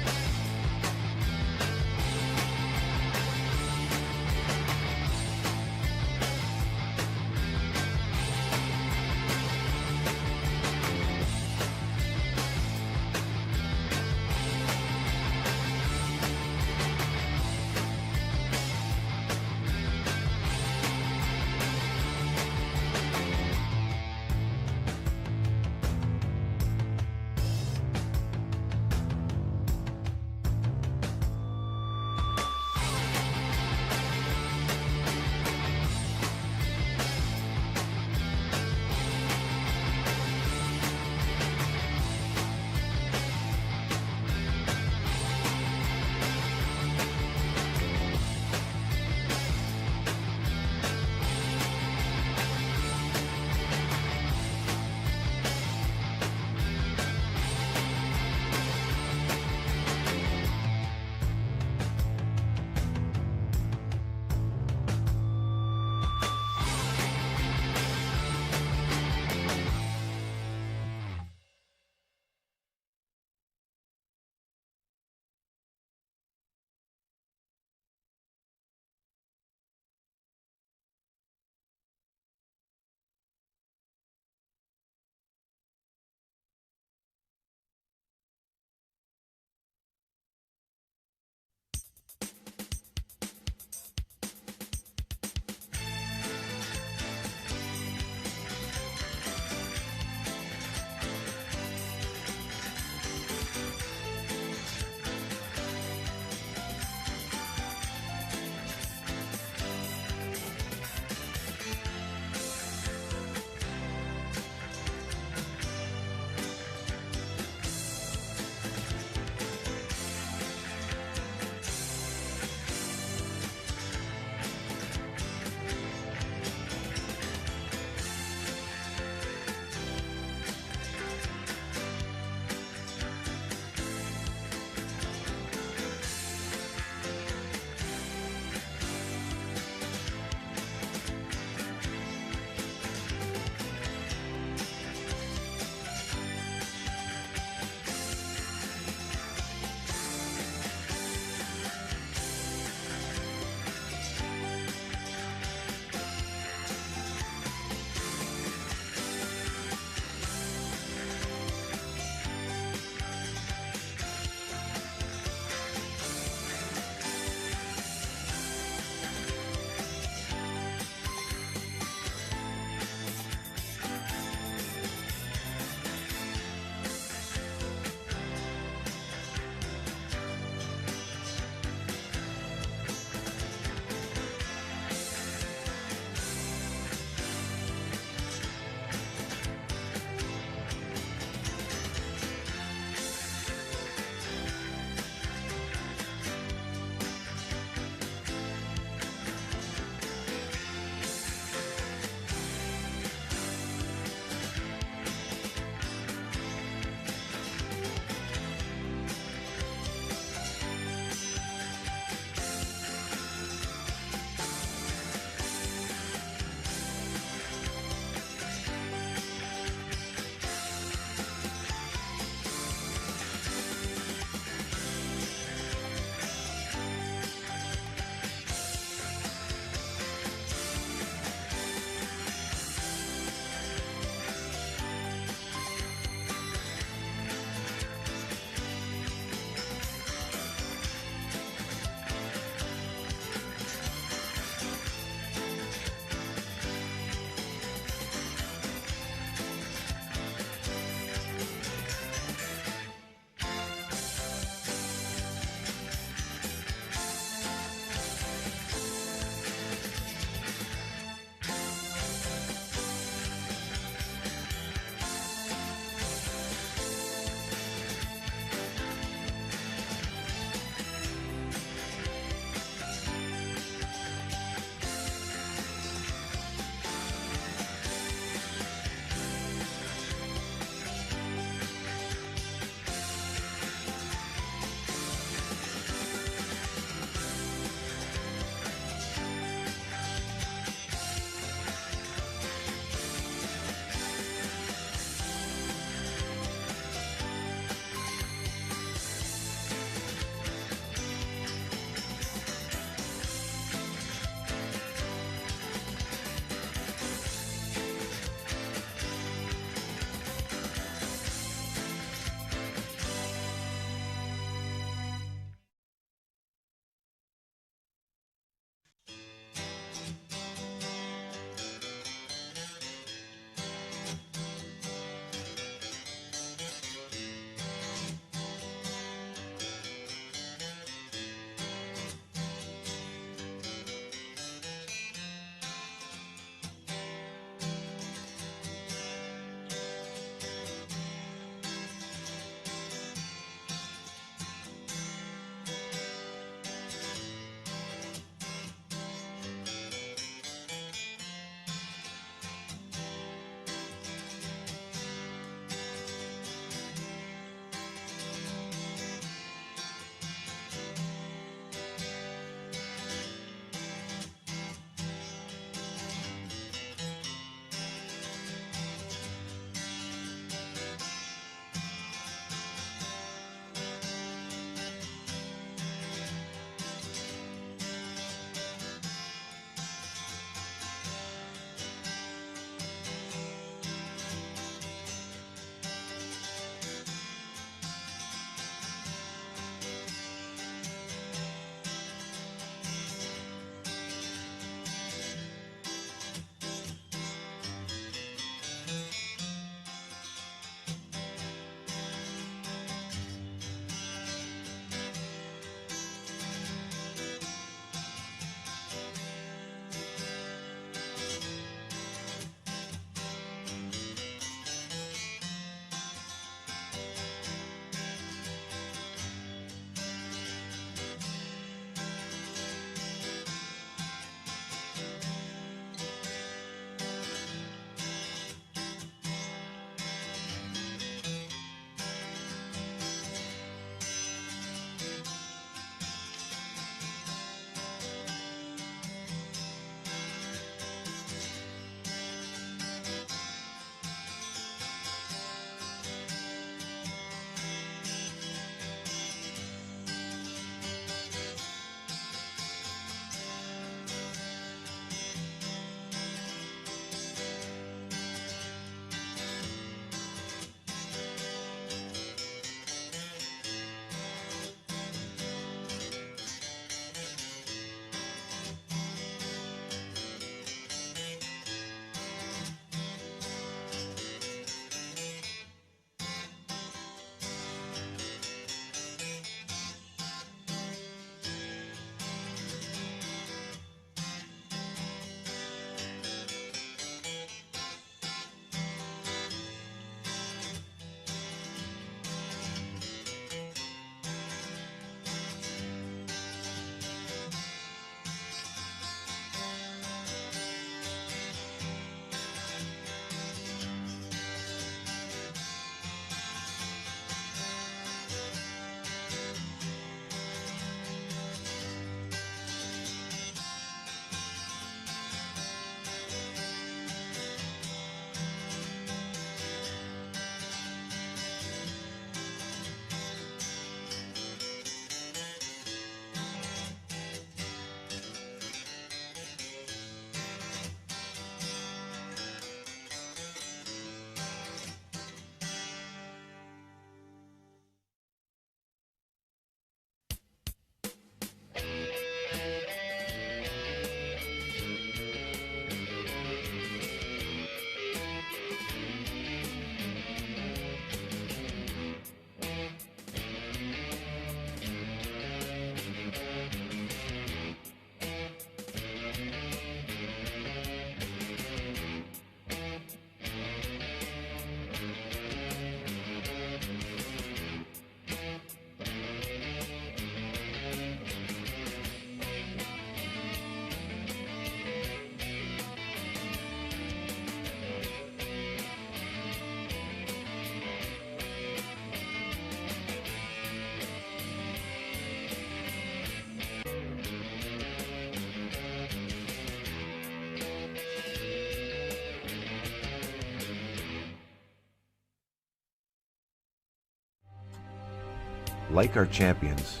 Like our champions,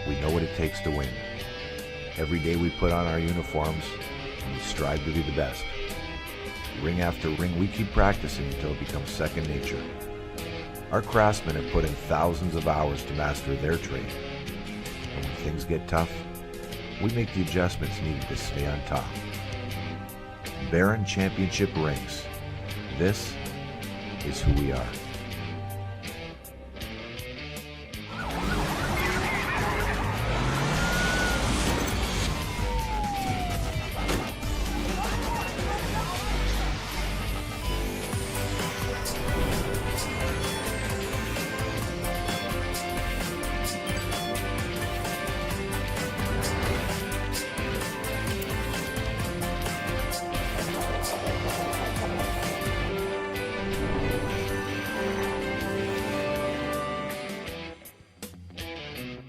we know what it takes to win. Every day we put on our uniforms and we strive to be the best. Ring after ring, we keep practicing until it becomes second nature. Our craftsmen have put in thousands of hours to master their trade. And when things get tough, we make the adjustments needed to stay on top. Baron Championship Rings. This is who we are.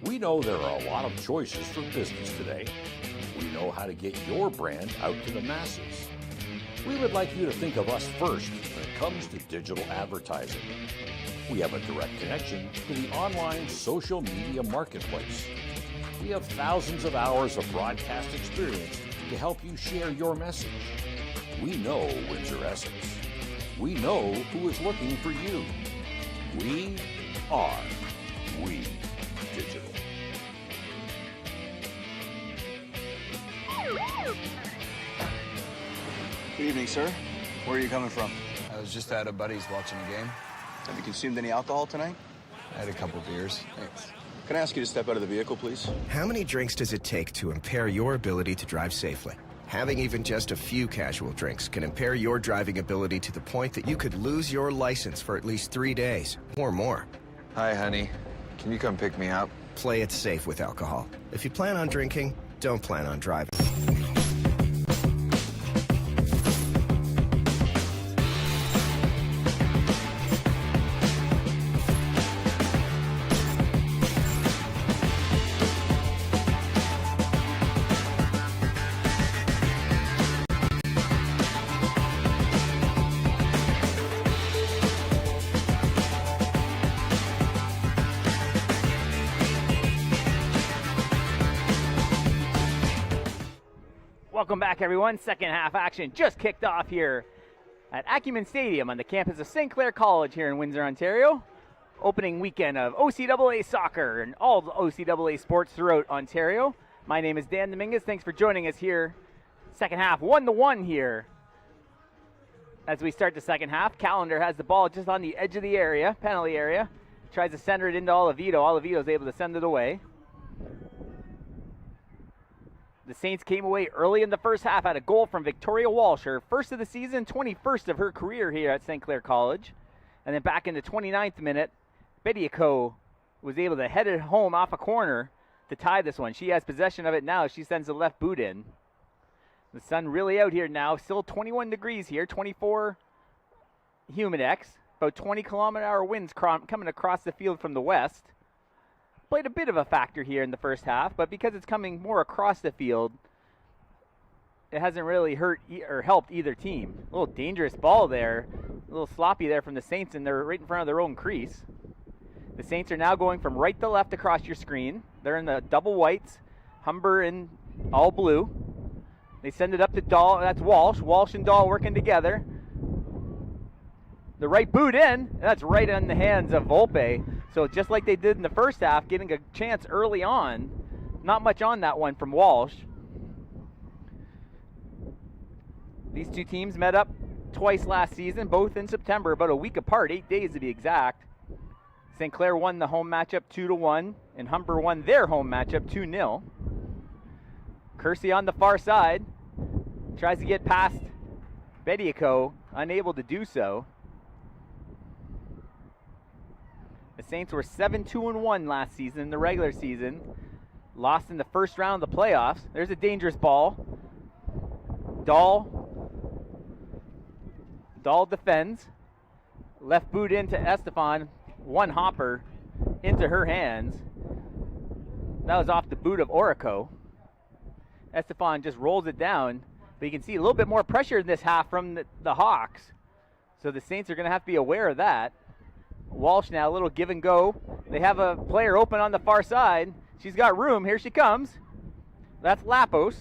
We know there are a lot of choices for business today. We know how to get your brand out to the masses. We would like you to think of us first when it comes to digital advertising. We have a direct connection to the online social media marketplace. We have thousands of hours of broadcast experience to help you share your message. We know Windsor Essex. We know who is looking for you. We are We Digital. Good evening, sir. Where are you coming from? I was just at a buddy's watching a game. Have you consumed any alcohol tonight? I had a couple beers. Thanks. Can I ask you to step out of the vehicle, please? How many drinks does it take to impair your ability to drive safely? Having even just a few casual drinks can impair your driving ability to the point that you could lose your license for at least 3 days or more. Hi, honey. Can you come pick me up? Play it safe with alcohol. If you plan on drinking, don't plan on driving. Welcome back, everyone. Second half action just kicked off here at Acumen Stadium on the campus of St. Clair College here in Windsor, Ontario. Opening weekend of OCAA soccer and all the OCAA sports throughout Ontario. My name is Dan Dominguez. Thanks for joining us here. Second half, 1-1 here. As we start the second half, Callender has the ball just on the edge of the area, penalty area. Tries to center it into Oliveto. Oliveto is able to send it away. The Saints came away early in the first half, had a goal from Victoria Walsh, her first of the season, 21st of her career here at St. Clair College. And then back in the 29th minute, Bediako was able to head it home off a corner to tie this one. She has possession of it now. She sends the left boot in. The sun really out here now. Still 21 degrees here, 24 Humidex. About 20 kilometer-hour winds coming across the field from the west. Played a bit of a factor here in the first half, but because it's coming more across the field, it hasn't really hurt or helped either team. A little dangerous ball there, a little sloppy there from the Saints, and they're right in front of their own crease. The Saints are now going from right to left across your screen. They're in the double whites, Humber in all blue. They send it up to Dahl. That's Walsh. Walsh and Dahl working together. The right boot in. That's right in the hands of Volpe. So just like they did in the first half, getting a chance early on. Not much on that one from Walsh. These two teams met up twice last season, both in September, about a week apart, 8 days to be exact. St. Clair won the home matchup 2-1, and Humber won their home matchup 2-0. Kersey on the far side tries to get past Bediako, unable to do so. The Saints were 7-2-1 last season in the regular season. Lost in the first round of the playoffs. There's a dangerous ball. Dahl defends. Left boot into Estefan. One hopper into her hands. That was off the boot of Orico. Estefan just rolls it down. But you can see a little bit more pressure in this half from the Hawks. So the Saints are going to have to be aware of that. Walsh now, a little give and go. They have a player open on the far side. She's got room. Here she comes. That's Lapos.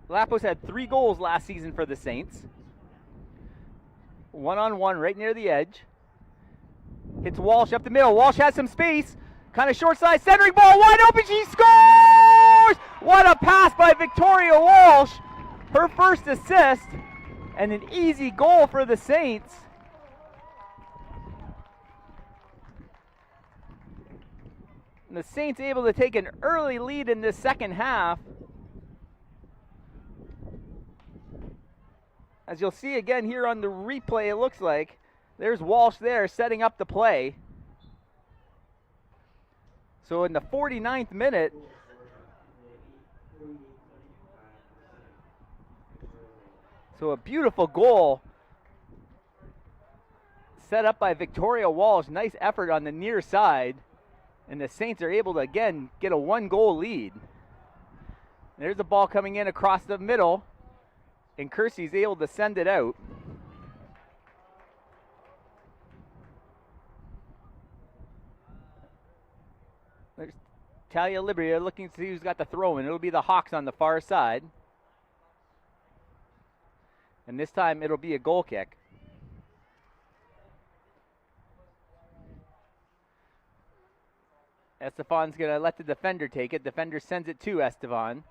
Lapos had 3 goals last season for the Saints. 1-on-1 right near the edge. Hits Walsh up the middle. Walsh has some space. Kind of short side. Centering ball. Wide open. She scores! What a pass by Victoria Walsh. Her first assist. And an easy goal for the Saints. And the Saints able to take an early lead in this second half. As you'll see again here on the replay, it looks like there's Walsh there setting up the play. So in the 49th minute, so a beautiful goal set up by Victoria Walsh. Nice effort on the near side. And the Saints are able to, again, get a 1-goal lead. There's the ball coming in across the middle. And Kersey's able to send it out. There's Talia Liberty looking to see who's got the throw in. It'll be the Hawks on the far side. And this time it'll be a goal kick. Estefan's going to let the defender take it. Defender sends it to Estefan.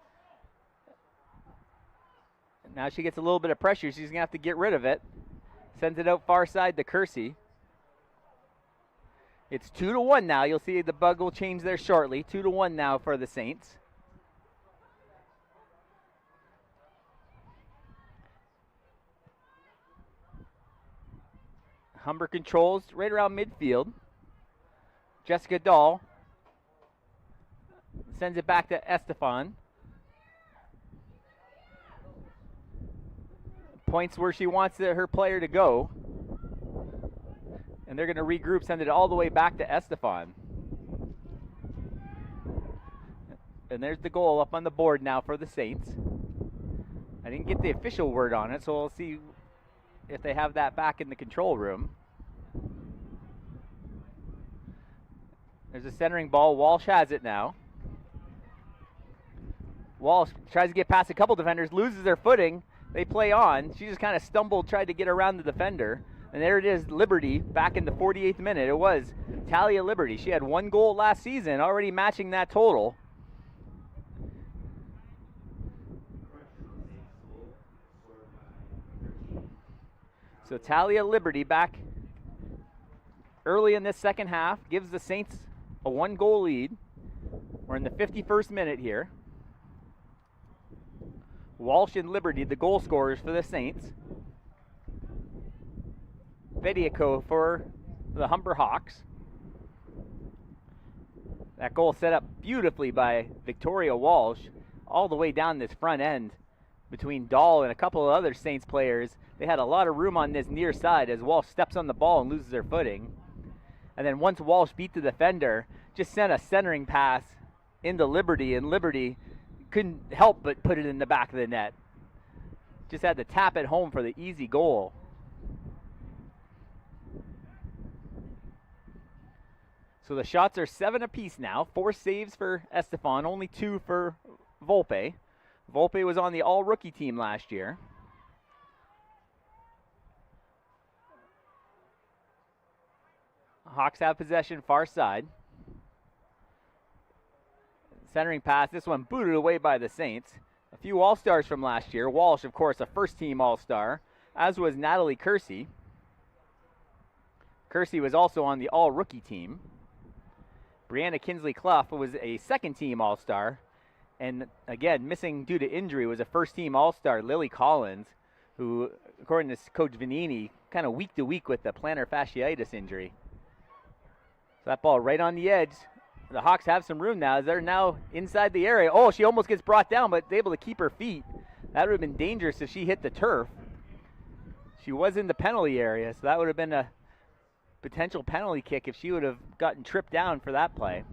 Now she gets a little bit of pressure. She's going to have to get rid of it. Sends it out far side to Kersey. It's 2-1 now. You'll see the bug will change there shortly. 2-1 now for the Saints. Humber controls right around midfield. Jessica Dahl sends it back to Estefan. Points where she wants her player to go. And they're going to regroup, send it all the way back to Estefan. And there's the goal up on the board now for the Saints. I didn't get the official word on it, so we'll see if they have that back in the control room. There's a centering ball. Walsh has it now. Walsh tries to get past a couple defenders, loses their footing. They play on. She just kind of stumbled, tried to get around the defender. And there it is, Liberty, back in the 48th minute. It was Talia Liberty. She had 1 goal last season, already matching that total. So Talia Liberty back early in this second half, gives the Saints a 1-goal lead. We're in the 51st minute here. Walsh and Liberty, the goal scorers for the Saints. Vediako for the Humber Hawks. That goal set up beautifully by Victoria Walsh all the way down this front end between Dahl and a couple of other Saints players. They had a lot of room on this near side as Walsh steps on the ball and loses her footing. And then once Walsh beat the defender, just sent a centering pass into Liberty, and Liberty couldn't help but put it in the back of the net. Just had to tap it home for the easy goal. So the shots are 7 apiece now. 4 saves for Estefan, only 2 for Volpe. Volpe was on the all-rookie team last year. Hawks have possession far side. Centering pass, this one booted away by the Saints. A few All-Stars from last year. Walsh, of course, a first-team All-Star, as was Natalie Kersey. Kersey was also on the all-rookie team. Brianna Kinsley-Clough was a second-team All-Star. And, again, missing due to injury was a first-team All-Star, Lily Collins, who, according to Coach Vanini, kind of week-to-week with the plantar fasciitis injury. So that ball right on the edge. The Hawks have some room now as they're now inside the area. Oh, she almost gets brought down, but able to keep her feet. That would have been dangerous if she hit the turf. She was in the penalty area, so that would have been a potential penalty kick if she would have gotten tripped down for that play.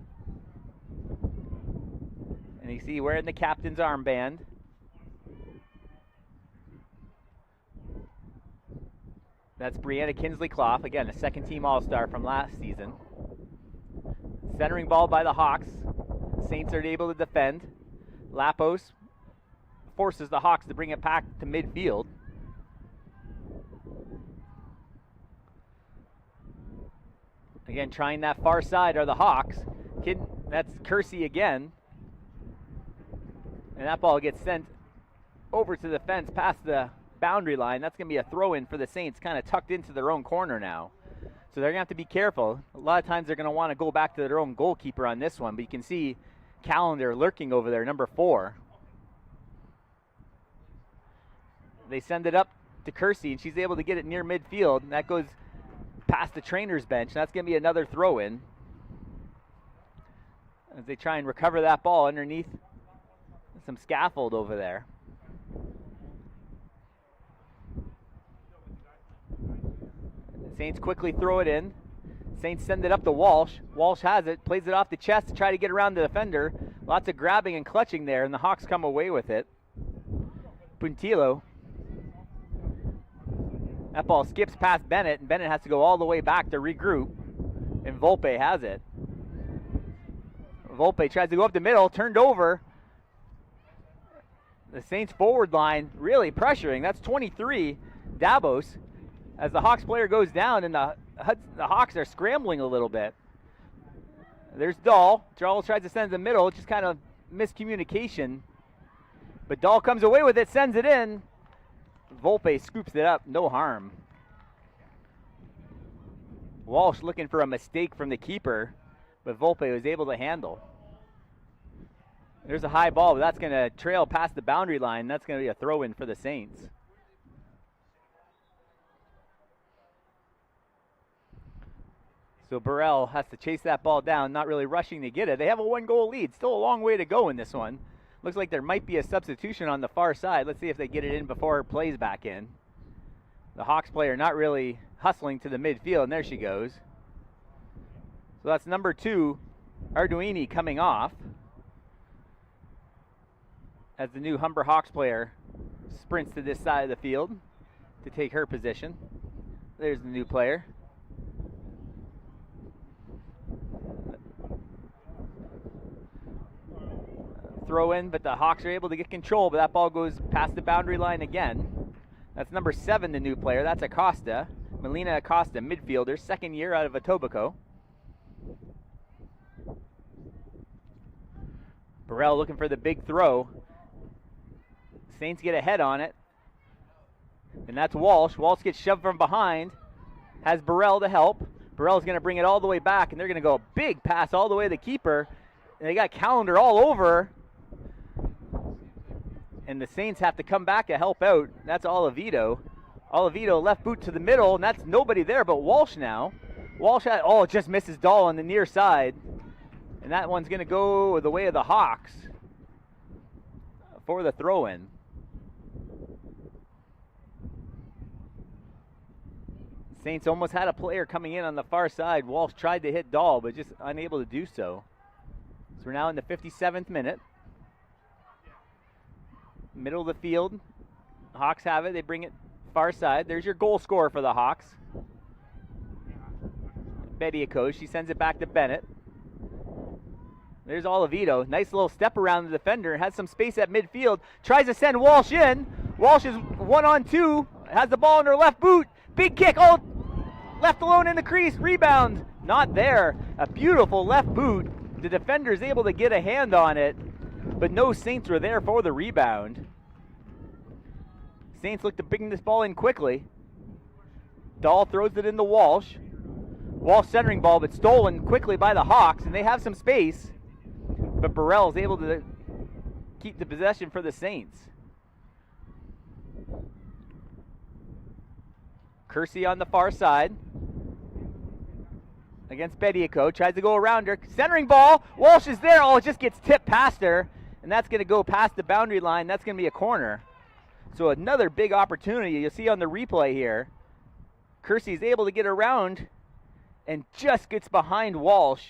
And you see wearing the captain's armband. That's Brianna Kinsley-Clough, again, a second-team All-Star from last season. Centering ball by the Hawks. Saints are able to defend. Lapos forces the Hawks to bring it back to midfield. Again, trying that far side are the Hawks. That's Kersey again. And that ball gets sent over to the fence past the boundary line. That's going to be a throw-in for the Saints, kind of tucked into their own corner now. So they're going to have to be careful. A lot of times they're going to want to go back to their own goalkeeper on this one, but you can see Callender lurking over there, number 4. They send it up to Kersey, and she's able to get it near midfield, and that goes past the trainer's bench. That's going to be another throw-in as they try and recover that ball underneath some scaffold over there. Saints quickly throw it in. Saints send it up to Walsh. Walsh has it, plays it off the chest to try to get around the defender. Lots of grabbing and clutching there, and the Hawks come away with it. Puntillo. That ball skips past Bennett, and Bennett has to go all the way back to regroup, and Volpe has it. Volpe tries to go up the middle, turned over. The Saints forward line really pressuring. That's 23, Dabos. As the Hawks player goes down, and the Hawks are scrambling a little bit. There's Dahl. Dahl tries to send it to the middle, just kind of miscommunication. But Dahl comes away with it, sends it in. Volpe scoops it up, no harm. Walsh looking for a mistake from the keeper, but Volpe was able to handle. There's a high ball, but that's going to trail past the boundary line. That's going to be a throw-in for the Saints. So Burrell has to chase that ball down, not really rushing to get it. They have a 1-goal lead. Still a long way to go in this one. Looks like there might be a substitution on the far side. Let's see if they get it in before it plays back in. The Hawks player not really hustling to the midfield, and there she goes. So that's number 2, Arduini, coming off as the new Humber Hawks player sprints to this side of the field to take her position. There's the new player. Throw in, but the Hawks are able to get control, but that ball goes past the boundary line again. That's number 7, the new player. That's Acosta, Melina Acosta, midfielder, second year out of Etobicoke. Burrell looking for the big throw. Saints get a head on it, and that's Walsh. Walsh gets shoved from behind, has Burrell to help. Burrell's going to bring it all the way back, and they're going to go a big pass all the way to the keeper, and they got Callender all over. And the Saints have to come back to help out. That's Oliveto. Oliveto left boot to the middle, and that's nobody there but Walsh now. Walsh just misses Dahl on the near side. And that one's going to go the way of the Hawks for the throw-in. Saints almost had a player coming in on the far side. Walsh tried to hit Dahl, but just unable to do so. So we're now in the 57th minute. Middle of the field. Hawks have it. They bring it far side. There's your goal scorer for the Hawks. Bediako. She sends it back to Bennett. There's Oliveto. Nice little step around the defender. Has some space at midfield. Tries to send Walsh in. Walsh is 1-on-2. Has the ball in her left boot. Big kick. Oh, left alone in the crease. Rebound. Not there. A beautiful left boot. The defender is able to get a hand on it, but no Saints were there for the rebound. Saints look to bring this ball in quickly. Dahl throws it into Walsh. Walsh centering ball, but stolen quickly by the Hawks, and they have some space. But Burrell is able to keep the possession for the Saints. Kersey on the far side against Bediako. Tries to go around her. Centering ball. Walsh is there. Oh, it just gets tipped past her. And that's going to go past the boundary line. That's going to be a corner. So another big opportunity. You'll see on the replay here. Kersey's able to get around and just gets behind Walsh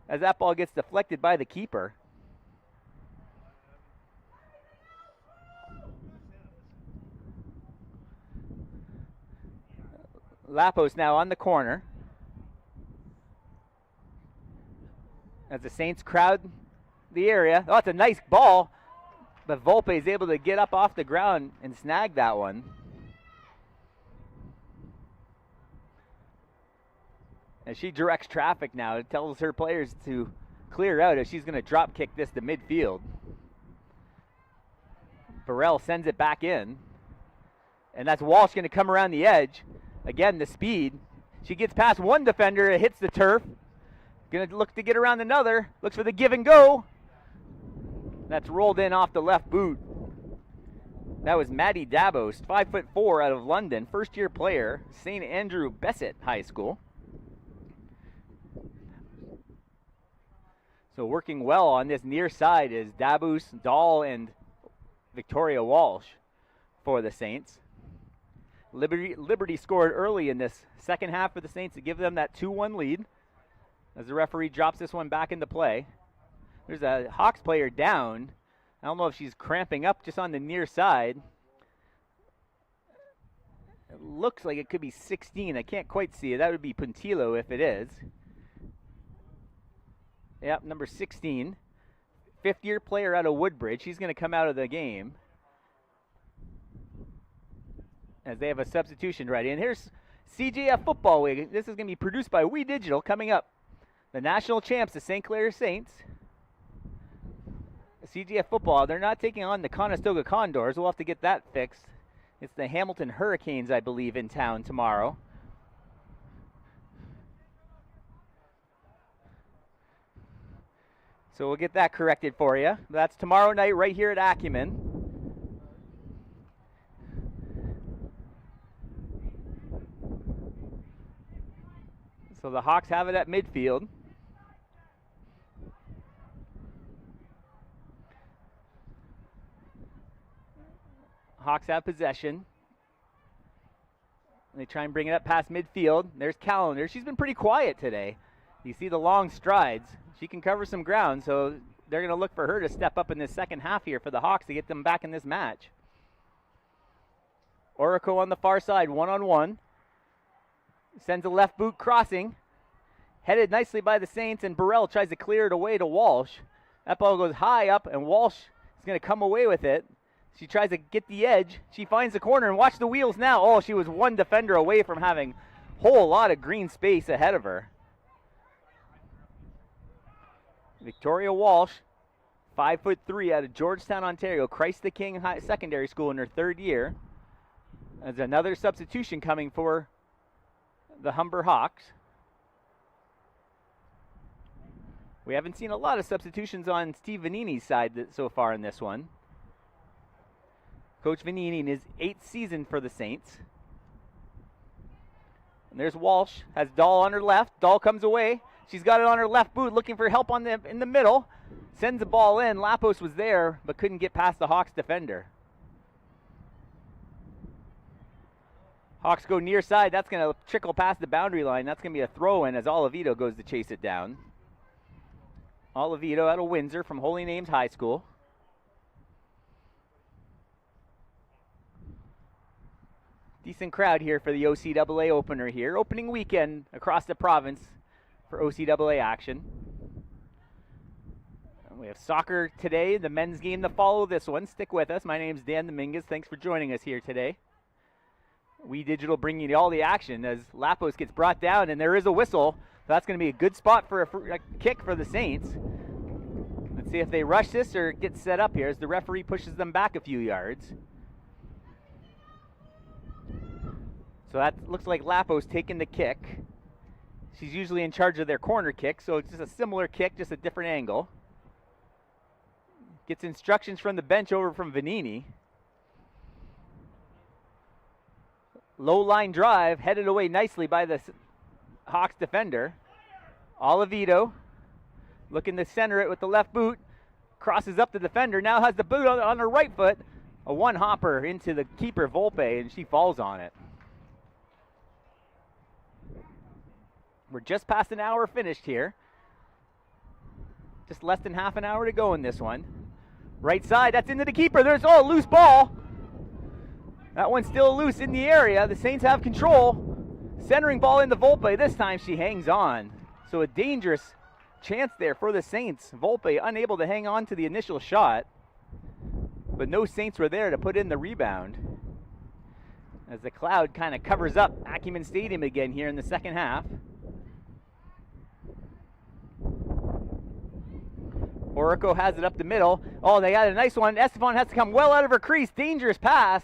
as that ball gets deflected by the keeper. Lapos now on the corner. As the Saints crowd the area. Oh, it's a nice ball. But Volpe is able to get up off the ground and snag that one. And she directs traffic now. It tells her players to clear out as she's going to drop kick this to midfield. Burrell sends it back in. And that's Walsh going to come around the edge. Again, the speed. She gets past one defender. It hits the turf. Going to look to get around another. Looks for the give and go. That's rolled in off the left boot. That was Maddie Dabos, 5'4" out of London, first-year player, St. Andrew Bessett High School. So working well on this near side is Dabos, Dahl, and Victoria Walsh for the Saints. Liberty scored early in this second half for the Saints to give them that 2-1 lead as the referee drops this one back into play. There's a Hawks player down. I don't know if she's cramping up just on the near side. It looks like it could be 16. I can't quite see it. That would be Puntillo if it is. Yep, number 16. Fifth-year player out of Woodbridge. He's going to come out of the game as they have a substitution ready. And here's CJF Football Week. This is going to be produced by We Digital coming up. The national champs, the St. Clair Saints. CGF football, they're not taking on the Conestoga Condors. We'll have to get that fixed. It's the Hamilton Hurricanes, I believe, in town tomorrow. So we'll get that corrected for you. That's tomorrow night right here at Acumen. So the Hawks have it at midfield. Hawks have possession. They try and bring it up past midfield. There's Callender. She's been pretty quiet today. You see the long strides. She can cover some ground, so they're going to look for her to step up in this second half here for the Hawks to get them back in this match. Orico on the far side, one-on-one. Sends a left boot crossing. Headed nicely by the Saints, and Burrell tries to clear it away to Walsh. That ball goes high up, and Walsh is going to come away with it. She tries to get the edge. She finds the corner, and watch the wheels now. Oh, she was one defender away from having a whole lot of green space ahead of her. Victoria Walsh, 5'3" out of Georgetown, Ontario, Christ the King Secondary School in her third year. There's another substitution coming for the Humber Hawks. We haven't seen a lot of substitutions on Steve Vanini's side so far in this one. Coach Vanini in his 8th season for the Saints. And there's Walsh, has Dahl on her left. Dahl comes away. She's got it on her left boot, looking for help in the middle. Sends the ball in. Lapos was there, but couldn't get past the Hawks defender. Hawks go near side. That's going to trickle past the boundary line. That's going to be a throw-in as Olivito goes to chase it down. Olivito out of Windsor from Holy Names High School. Decent crowd here for the OCAA opener here. Opening weekend across the province for OCAA action. We have soccer today, the men's game to follow this one. Stick with us. My name's Dan Dominguez. Thanks for joining us here today. We Digital bringing you all the action as Lapos gets brought down, and there is a whistle. So that's going to be a good spot for a kick for the Saints. Let's see if they rush this or get set up here as the referee pushes them back a few yards. So that looks like Lapos taking the kick. She's usually in charge of their corner kick, so it's just a similar kick, just a different angle. Gets instructions from the bench over from Vanini. Low line drive, headed away nicely by the Hawks defender. Olivito looking to center it with the left boot. Crosses up the defender, now has the boot on her right foot. A one-hopper into the keeper, Volpe, and she falls on it. We're just past an hour finished here. Just less than half an hour to go in this one. Right side, that's into the keeper. There's a loose ball. That one's still loose in the area. The Saints have control. Centering ball into Volpe. This time she hangs on. So a dangerous chance there for the Saints. Volpe unable to hang on to the initial shot, but no Saints were there to put in the rebound. As the cloud kind of covers up Acumen Stadium again here in the second half. Orico has it up the middle. Oh, they got a nice one. Estefan has to come well out of her crease. Dangerous pass.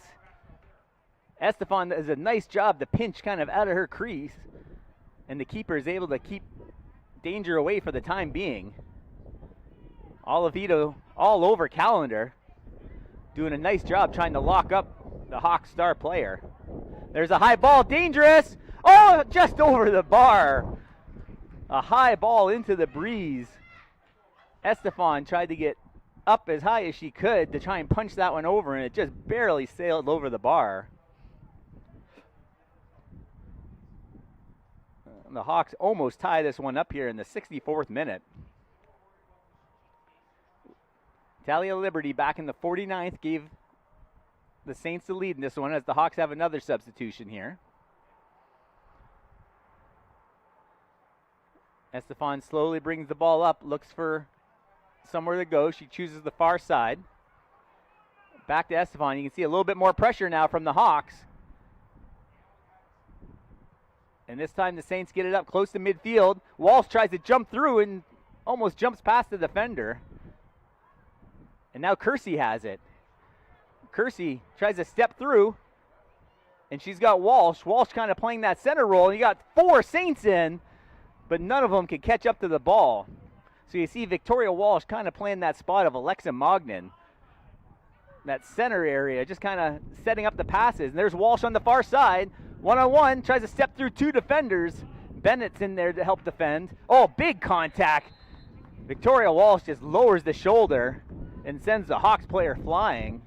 Estefan does a nice job to pinch kind of out of her crease. And the keeper is able to keep danger away for the time being. Oliveto all over Callender. Doing a nice job trying to lock up the Hawks star player. There's a high ball. Dangerous. Oh, just over the bar. A high ball into the breeze. Estefan tried to get up as high as she could to try and punch that one over, and it just barely sailed over the bar. The Hawks almost tie this one up here in the 64th minute. Talia Liberty back in the 49th gave the Saints the lead in this one as the Hawks have another substitution here. Estefan slowly brings the ball up, looks for somewhere to go. She chooses the far side. Back to Estefan. You can see a little bit more pressure now from the Hawks. And this time the Saints get it up close to midfield. Walsh tries to jump through and almost jumps past the defender. And now Kersey has it. Kersey tries to step through, and she's got Walsh. Walsh kind of playing that center role, and you got 4 Saints in, but none of them can catch up to the ball. So you see Victoria Walsh kind of playing that spot of Alexa Mognan. That center area, just kind of setting up the passes. And there's Walsh on the far side. One-on-one, tries to step through 2 defenders. Bennett's in there to help defend. Oh, big contact. Victoria Walsh just lowers the shoulder and sends the Hawks player flying.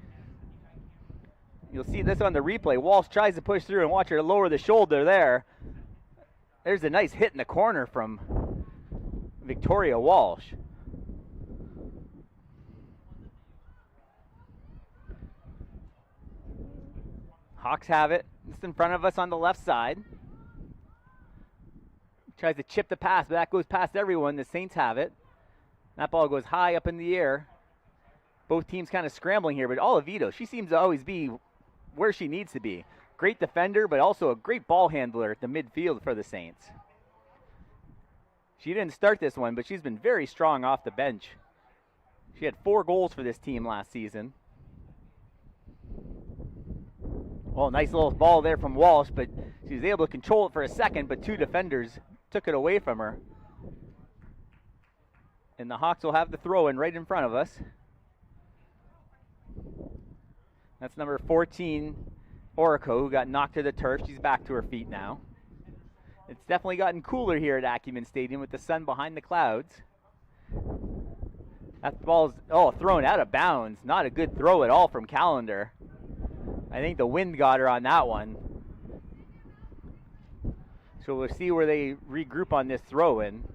You'll see this on the replay. Walsh tries to push through and watch her lower the shoulder there. There's a nice hit in the corner from Victoria Walsh. Hawks have it. Just in front of us on the left side. Tries to chip the pass, but that goes past everyone. The Saints have it. That ball goes high up in the air. Both teams kind of scrambling here, but Oliveto, she seems to always be where she needs to be. Great defender, but also a great ball handler at the midfield for the Saints. She didn't start this one, but she's been very strong off the bench. She had 4 goals for this team last season. Well, nice little ball there from Walsh, but she was able to control it for a second, but 2 defenders took it away from her. And the Hawks will have the throw-in right in front of us. That's number 14, Orico, who got knocked to the turf. She's back to her feet now. It's definitely gotten cooler here at Acumen Stadium with the sun behind the clouds. That ball's, thrown out of bounds. Not a good throw at all from Callender. I think the wind got her on that one. So we'll see where they regroup on this throw-in.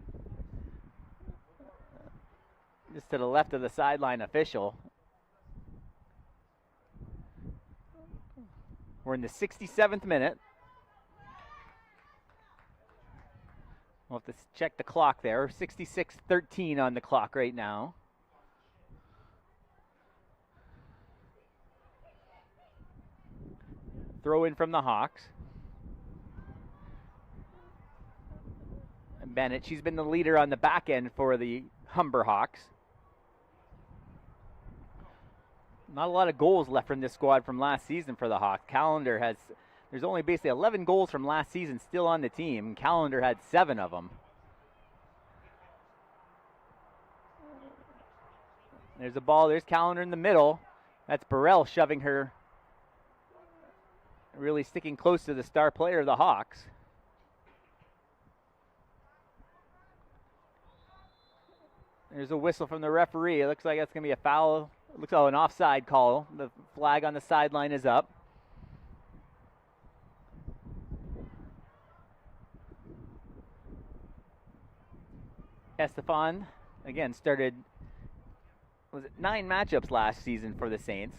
Just to the left of the sideline official. We're in the 67th minute. We'll have to check the clock there. 66-13 on the clock right now. Throw in from the Hawks. And Bennett, she's been the leader on the back end for the Humber Hawks. Not a lot of goals left from this squad from last season for the Hawks. Callender has, there's only basically 11 goals from last season still on the team. Callender had 7 of them. There's a ball, there's Callender in the middle. That's Burrell shoving her, really sticking close to the star player of the Hawks. There's a whistle from the referee. It looks like that's going to be a foul. It looks like an offside call. The flag on the sideline is up. Estefan, again, started, was it 9 matchups last season for the Saints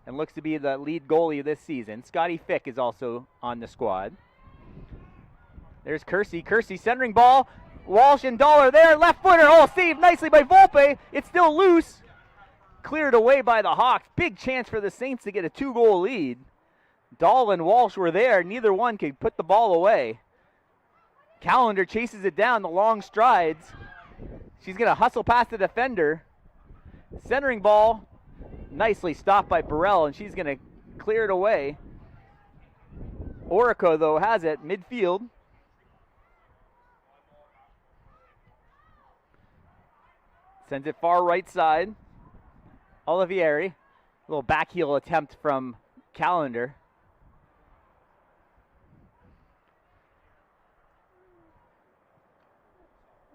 and looks to be the lead goalie this season. Scotty Fick is also on the squad. There's Kersey. Kersey centering ball. Walsh and Dollar there. Left footer. Oh, saved nicely by Volpe. It's still loose. Cleared away by the Hawks. Big chance for the Saints to get a 2-goal lead. Dahl and Walsh were there. Neither one could put the ball away. Callender chases it down the long strides. She's going to hustle past the defender. Centering ball. Nicely stopped by Burrell, and she's going to clear it away. Orico, though, has it midfield. Sends it far right side. Olivieri. A little back heel attempt from Callender.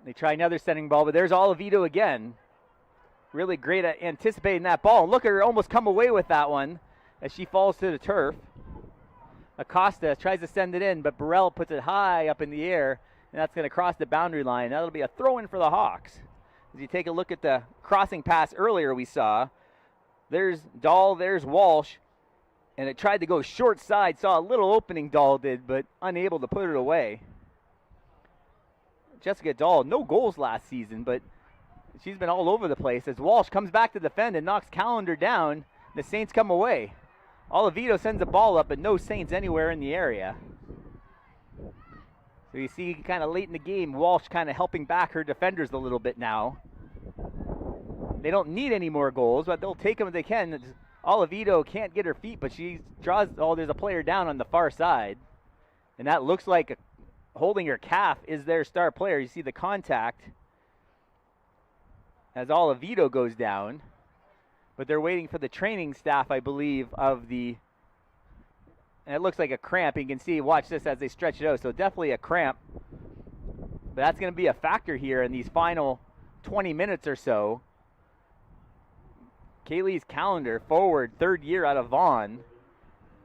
They try another sending ball, but there's Olivito again. Really great at anticipating that ball. Look at her almost come away with that one as she falls to the turf. Acosta tries to send it in, but Burrell puts it high up in the air, and that's going to cross the boundary line. That'll be a throw-in for the Hawks. As you take a look at the crossing pass earlier we saw, there's Dahl, there's Walsh, and it tried to go short side. Saw a little opening Dahl did, but unable to put it away. Jessica Dahl, no goals last season, but she's been all over the place as Walsh comes back to defend and knocks Callender down. The Saints come away. Olivito sends a ball up, but no Saints anywhere in the area. So you see kind of late in the game, Walsh kind of helping back her defenders a little bit now. They don't need any more goals, but they'll take them if they can. Olivito can't get her feet, but she draws, there's a player down on the far side. And that looks like holding her calf is their star player. You see the contact as Olivito goes down. But they're waiting for the training staff, I believe, of the... And it looks like a cramp. You can see, watch this as they stretch it out. So definitely a cramp. But that's going to be a factor here in these final 20 minutes or so. Kaylee's Callender, forward, third year out of Vaughan,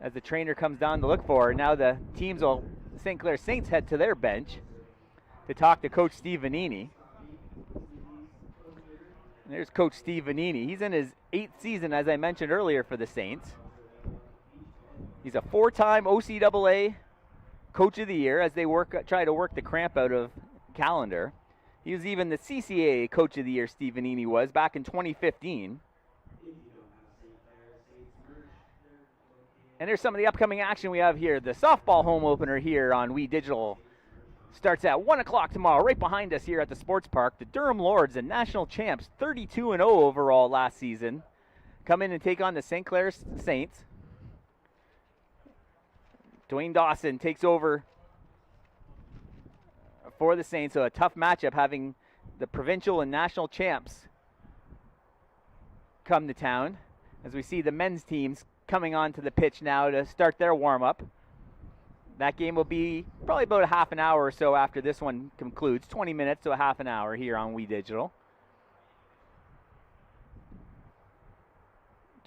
as the trainer comes down to look for her. Now the teams will, St. Clair Saints head to their bench to talk to Coach Steve Vanini. And there's Coach Steve Vanini. He's in his 8th season, as I mentioned earlier, for the Saints. He's a 4-time OCAA Coach of the Year as they try to work the cramp out of Callender. He was even the CCAA Coach of the Year, Steve Vanini was, back in 2015. And there's some of the upcoming action we have here. The softball home opener here on We Digital starts at 1 o'clock tomorrow, right behind us here at the Sports Park. The Durham Lords, the national champs, 32-0 overall last season, come in and take on the St. Clair Saints. Dwayne Dawson takes over for the Saints, so a tough matchup having the provincial and national champs come to town. As we see the men's teams coming onto the pitch now to start their warm-up. That game will be probably about a half an hour or so after this one concludes. 20 minutes to a half an hour here on We Digital.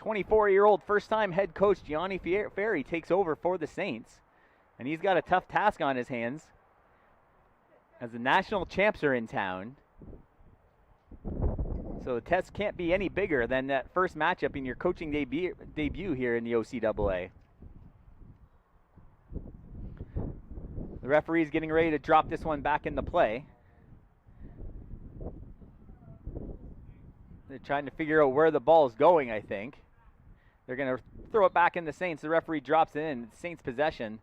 24-year-old first-time head coach Gianni Ferri takes over for the Saints. And he's got a tough task on his hands as the national champs are in town. So the test can't be any bigger than that first matchup in your coaching debut here in the OCAA. The referee's getting ready to drop this one back into play. They're trying to figure out where the ball is going, I think. They're going to throw it back in the Saints. The referee drops it in. It's Saints possession.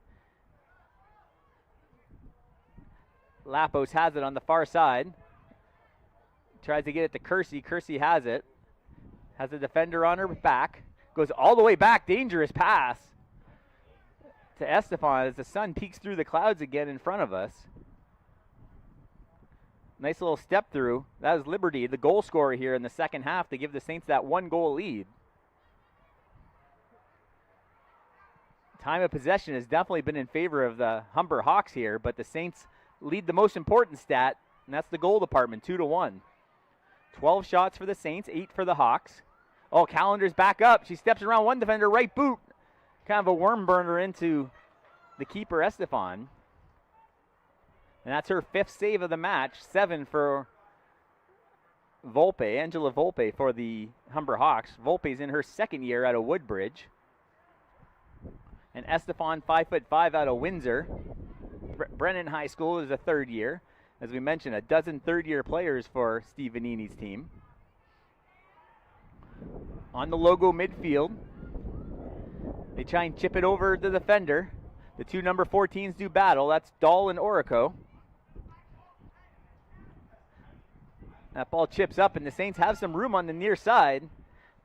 Lapos has it on the far side. Tries to get it to Kersey. Kersey has it. Has a defender on her back. Goes all the way back. Dangerous pass to Estefan as the sun peeks through the clouds again in front of us. Nice little step through. That was Liberty, the goal scorer here in the second half, to give the Saints that 1-goal lead. Time of possession has definitely been in favor of the Humber Hawks here, but the Saints lead the most important stat, and that's the goal department, 2-1. 12 shots for the Saints, 8 for the Hawks. Oh, Callender's back up. She steps around one defender, right boot. Kind of a worm burner into the keeper, Estefan. And that's her 5th save of the match, 7 for Volpe, Angela Volpe for the Humber Hawks. Volpe's in her 2nd year out of Woodbridge. And Estefan, 5'5" out of Windsor. Brennan High School is a third year. As we mentioned, a dozen third-year players for Steve Vanini's team. On the logo midfield, they try and chip it over the defender. The two number 14s do battle. That's Dahl and Orico. That ball chips up, and the Saints have some room on the near side.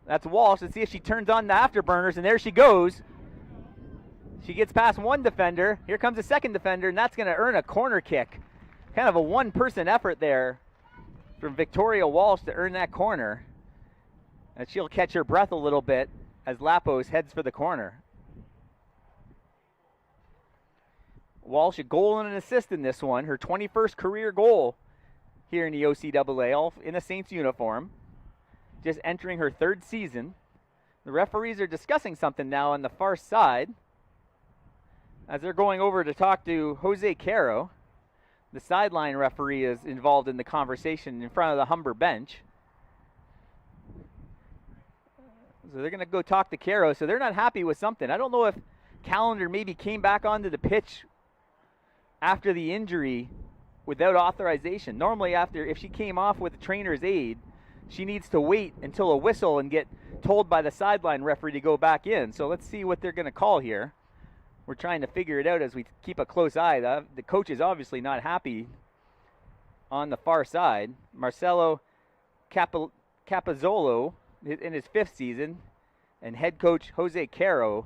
That's Walsh. Let's see if she turns on the afterburners, and there she goes. She gets past one defender. Here comes a second defender, and that's going to earn a corner kick. Kind of a one-person effort there from Victoria Walsh to earn that corner. And she'll catch her breath a little bit as Lapos heads for the corner. Walsh, a goal and an assist in this one. Her 21st career goal here in the OCAA, all in a Saints uniform. Just entering her third season. The referees are discussing something now on the far side as they're going over to talk to Jose Caro. The sideline referee is involved in the conversation in front of the Humber bench. So they're going to go talk to Caro. So they're not happy with something. I don't know if Callender maybe came back onto the pitch after the injury without authorization. Normally if she came off with a trainer's aid, she needs to wait until a whistle and get told by the sideline referee to go back in. So let's see what they're going to call here. We're trying to figure it out as we keep a close eye. The coach is obviously not happy on the far side. Marcelo Capozzolo in his 5th season, and head coach Jose Caro.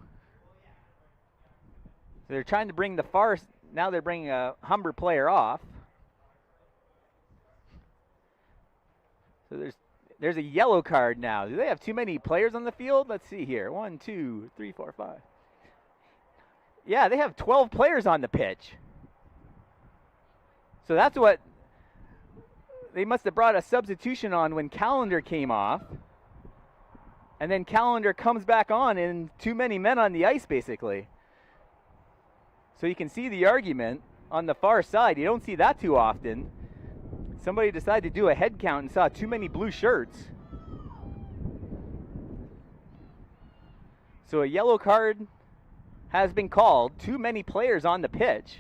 So they're trying to bring now they're bringing a Humber player off. So there's a yellow card now. Do they have too many players on the field? Let's see here. 1, 2, 3, 4, 5. Yeah, they have 12 players on the pitch. So that's what they must have brought a substitution on when Callender came off. And then Callender comes back on and too many men on the ice, basically. So you can see the argument on the far side. You don't see that too often. Somebody decided to do a head count and saw too many blue shirts. So a yellow card has been called. Too many players on the pitch.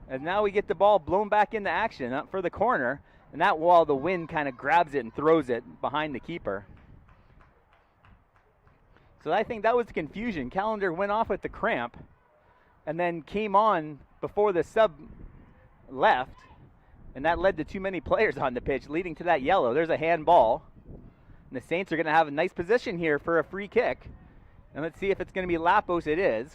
And now we get the ball blown back into action up for the corner. And that wall, the wind kind of grabs it and throws it behind the keeper. So I think that was the confusion. Callender went off with the cramp and then came on before the sub left. And that led to too many players on the pitch, leading to that yellow. There's a handball. And the Saints are going to have a nice position here for a free kick. And let's see if it's going to be Lapos. It is.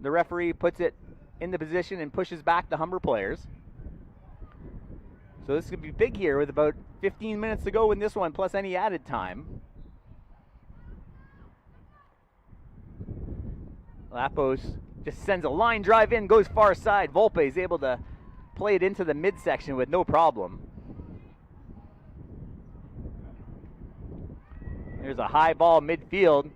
The referee puts it in the position and pushes back the Humber players. So this could be big here with about 15 minutes to go in this one, plus any added time. Lapos just sends a line drive in, goes far side. Volpe is able to play it into the midsection with no problem. There's a high ball midfield.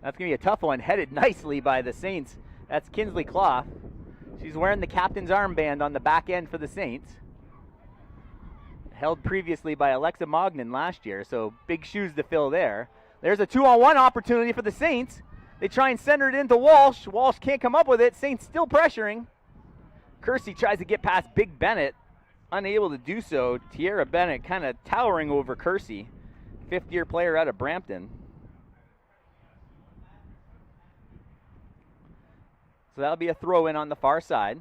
That's going to be a tough one, headed nicely by the Saints. That's Kinsley Clough. She's wearing the captain's armband on the back end for the Saints. Held previously by Alexa Mognan last year, so big shoes to fill there. There's a 2-on-1 opportunity for the Saints. They try and center it into Walsh. Walsh can't come up with it. Saints still pressuring. Kersey tries to get past Big Bennett. Unable to do so. Tierra Bennett kind of towering over Kersey. 5th-year player out of Brampton. So that'll be a throw-in on the far side.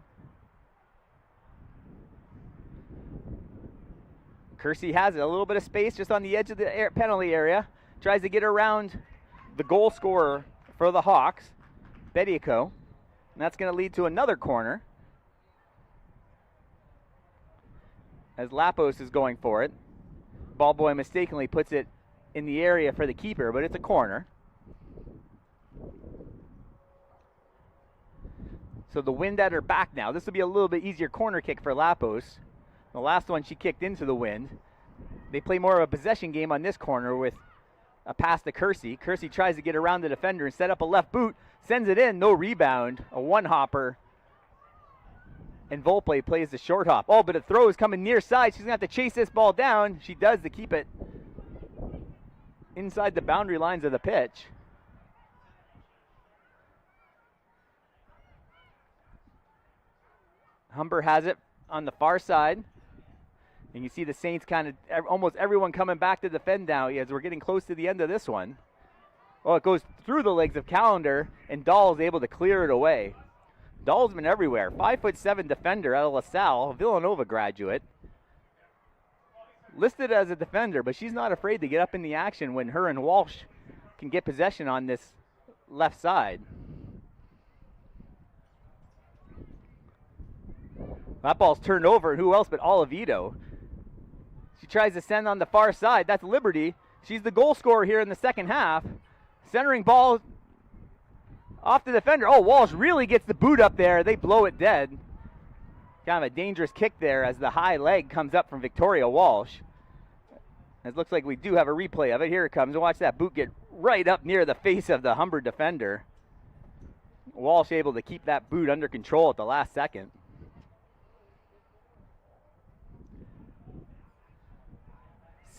Kersey has it. A little bit of space just on the edge of the penalty area. Tries to get around the goal scorer for the Hawks, Bediako. And that's going to lead to another corner. As Lapos is going for it. Ball boy mistakenly puts it in the area for the keeper, but it's a corner. So the wind at her back now. This will be a little bit easier corner kick for Lapos. The last one she kicked into the wind. They play more of a possession game on this corner with a pass to Kersey. Kersey tries to get around the defender and set up a left boot. Sends it in, no rebound. A one-hopper. And Volpe plays the short hop. Oh, but a throw is coming near side. She's going to have to chase this ball down. She does to keep it inside the boundary lines of the pitch. Humber has it on the far side. And you see the Saints almost everyone coming back to defend now as we're getting close to the end of this one. Oh, it goes through the legs of Callender, and Dahl is able to clear it away. Dahl's been everywhere. 5'7" defender out of LaSalle, Villanova graduate. Listed as a defender, but she's not afraid to get up in the action when her and Walsh can get possession on this left side. That ball's turned over, and who else but Oliveto? She tries to send on the far side. That's Liberty. She's the goal scorer here in the second half. Centering ball off the defender. Oh, Walsh really gets the boot up there. They blow it dead. Kind of a dangerous kick there as the high leg comes up from Victoria Walsh. It looks like we do have a replay of it. Here it comes. Watch that boot get right up near the face of the Humber defender. Walsh able to keep that boot under control at the last second.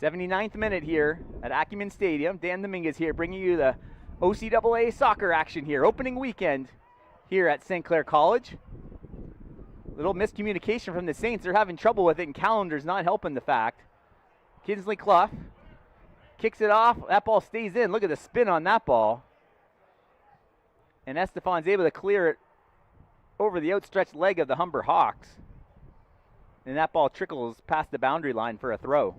'79th minute here at Acumen Stadium. Dan Dominguez here bringing you the OCAA soccer action here. Opening weekend here at St. Clair College. Little miscommunication from the Saints. They're having trouble with it, and Callender's not helping the fact. Kinsley Clough kicks it off. That ball stays in. Look at the spin on that ball. And Estefan's able to clear it over the outstretched leg of the Humber Hawks. And that ball trickles past the boundary line for a throw.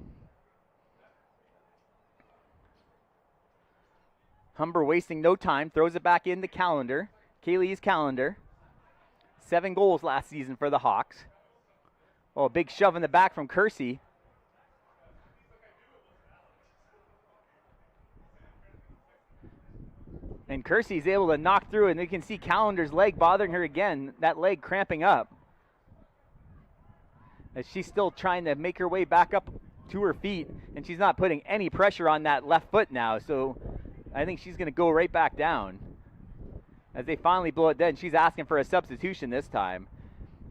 Humber wasting no time, throws it back into Callender. Kaylee's Callender. 7 goals last season for the Hawks. Oh, a big shove in the back from Kersey. And Kersey's able to knock through, and you can see Callender's leg bothering her again, that leg cramping up. As she's still trying to make her way back up to her feet, and she's not putting any pressure on that left foot now, so I think she's going to go right back down. As they finally blow it dead, and she's asking for a substitution this time.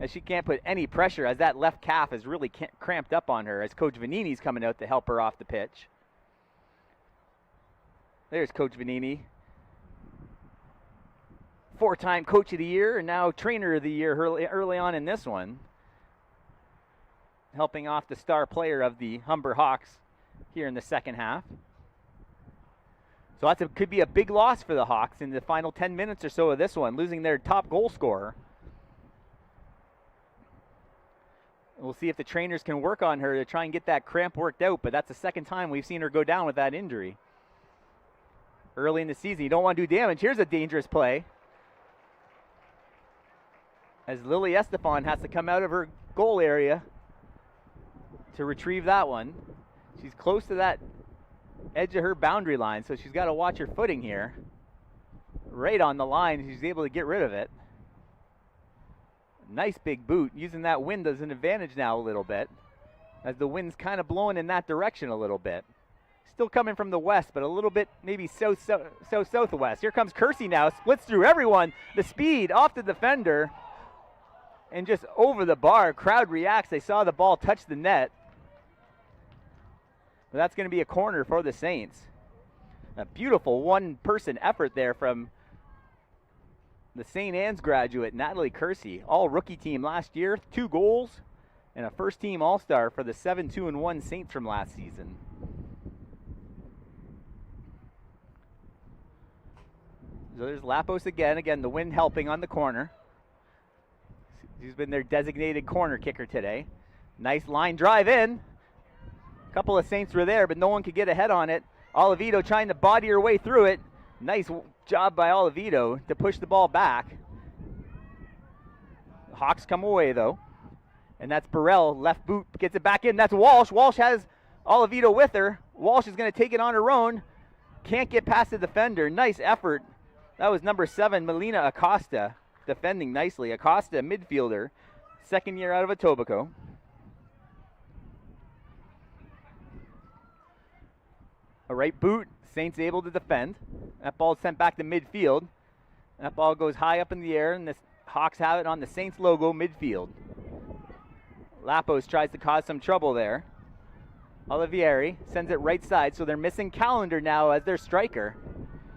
As she can't put any pressure, as that left calf is really cramped up on her, as Coach Vanini's coming out to help her off the pitch. There's Coach Vanini. 4-time Coach of the Year, and now Trainer of the Year early on in this one. Helping off the star player of the Humber Hawks here in the second half. So that could be a big loss for the Hawks in the final 10 minutes or so of this one, losing their top goal scorer. We'll see if the trainers can work on her to try and get that cramp worked out, but that's the second time we've seen her go down with that injury. Early in the season, you don't want to do damage. Here's a dangerous play. As Lily Estefan has to come out of her goal area to retrieve that one. She's close to that edge of her boundary line, so she's got to watch her footing here. Right on the line, she's able to get rid of it. Nice big boot, using that wind as an advantage now a little bit, as the wind's kind of blowing in that direction a little bit. Still coming from the west, but a little bit maybe southwest. Here comes Kersey now, splits through everyone. The speed off the defender and just over the bar. Crowd reacts. They saw the ball touch the net. But that's going to be a corner for the Saints. A beautiful one-person effort there from the St. Anne's graduate, Natalie Kersey. All rookie team last year, 2 goals, and a first-team All-Star for the 7-2-1 Saints from last season. So there's Lapos again. Again, the wind helping on the corner. She's been their designated corner kicker today. Nice line drive in. A couple of Saints were there, but no one could get ahead on it. Oliveto trying to body her way through it. Nice job by Oliveto to push the ball back. The Hawks come away, though. And that's Burrell, left boot, gets it back in. That's Walsh. Walsh has Oliveto with her. Walsh is going to take it on her own. Can't get past the defender. Nice effort. That was number 7, Melina Acosta, defending nicely. Acosta, midfielder, second year out of Etobicoke. A right boot, Saints able to defend. That ball is sent back to midfield. That ball goes high up in the air, and the Hawks have it on the Saints logo midfield. Lapos tries to cause some trouble there. Olivieri sends it right side, so they're missing Callender now as their striker.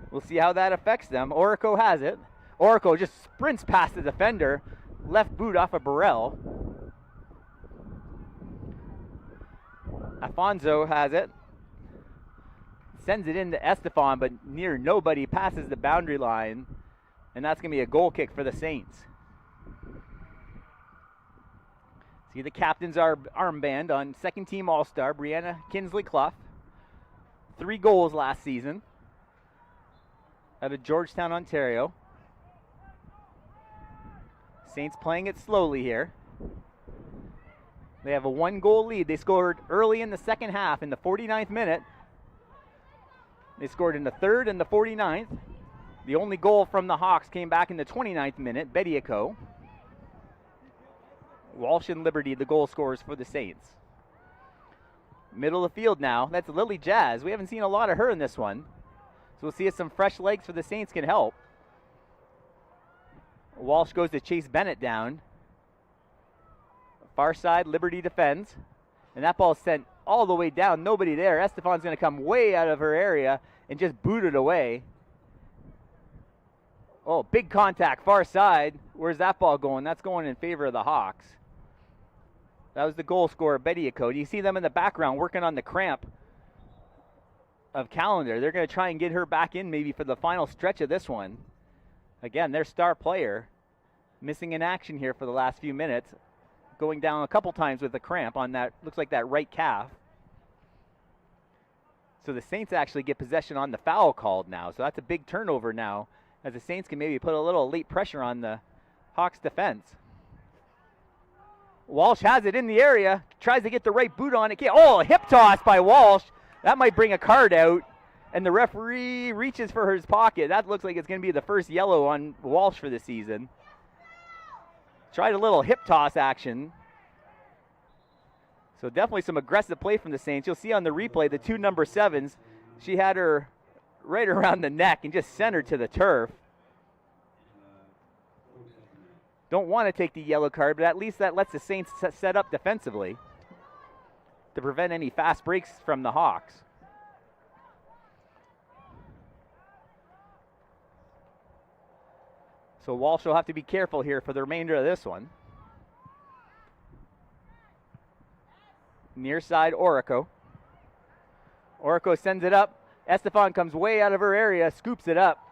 We'll see how that affects them. Orico has it. Orico just sprints past the defender. left boot off of Burrell. Afonso has it. Sends it into Estefan, but near nobody passes the boundary line. And that's going to be a goal kick for the Saints. See the captain's armband on second team All-Star, Brianna Kinsley-Clough. 3 goals last season out of Georgetown, Ontario. Saints playing it slowly here. They have a 1-goal lead. They scored early in the second half in the 49th minute. They scored in the 3rd and the 49th. The only goal from the Hawks came back in the 29th minute, Bediako. Walsh and Liberty, the goal scorers for the Saints. Middle of the field now. That's Lily Jazz. We haven't seen a lot of her in this one. So we'll see if some fresh legs for the Saints can help. Walsh goes to chase Bennett down. Far side, Liberty defends. And that ball's sent all the way down. Nobody there. Estefan's going to come way out of her area and just boot it away. Oh, big contact, far side. Where's that ball going? That's going in favor of the Hawks. That was the goal scorer, Bediako. You see them in the background working on the cramp of Calendar. They're going to try and get her back in maybe for the final stretch of this one. Again, their star player missing in action here for the last few minutes. Going down a couple times with a cramp on that, looks like that right calf. So the Saints actually get possession on the foul called now. So that's a big turnover now, as the Saints can maybe put a little late pressure on the Hawks defense. Walsh has it in the area, tries to get the right boot on it. Oh, a hip toss by Walsh. That might bring a card out, and the referee reaches for his pocket. That looks like it's going to be the first yellow on Walsh for the season. Tried a little hip toss action. So definitely some aggressive play from the Saints. You'll see on the replay the 2 number 7s. She had her right around the neck and just sent her to the turf. Don't want to take the yellow card, but at least that lets the Saints set up defensively to prevent any fast breaks from the Hawks. So Walsh will have to be careful here for the remainder of this one. Near side, Orico. Orico sends it up. Estefan comes way out of her area, scoops it up,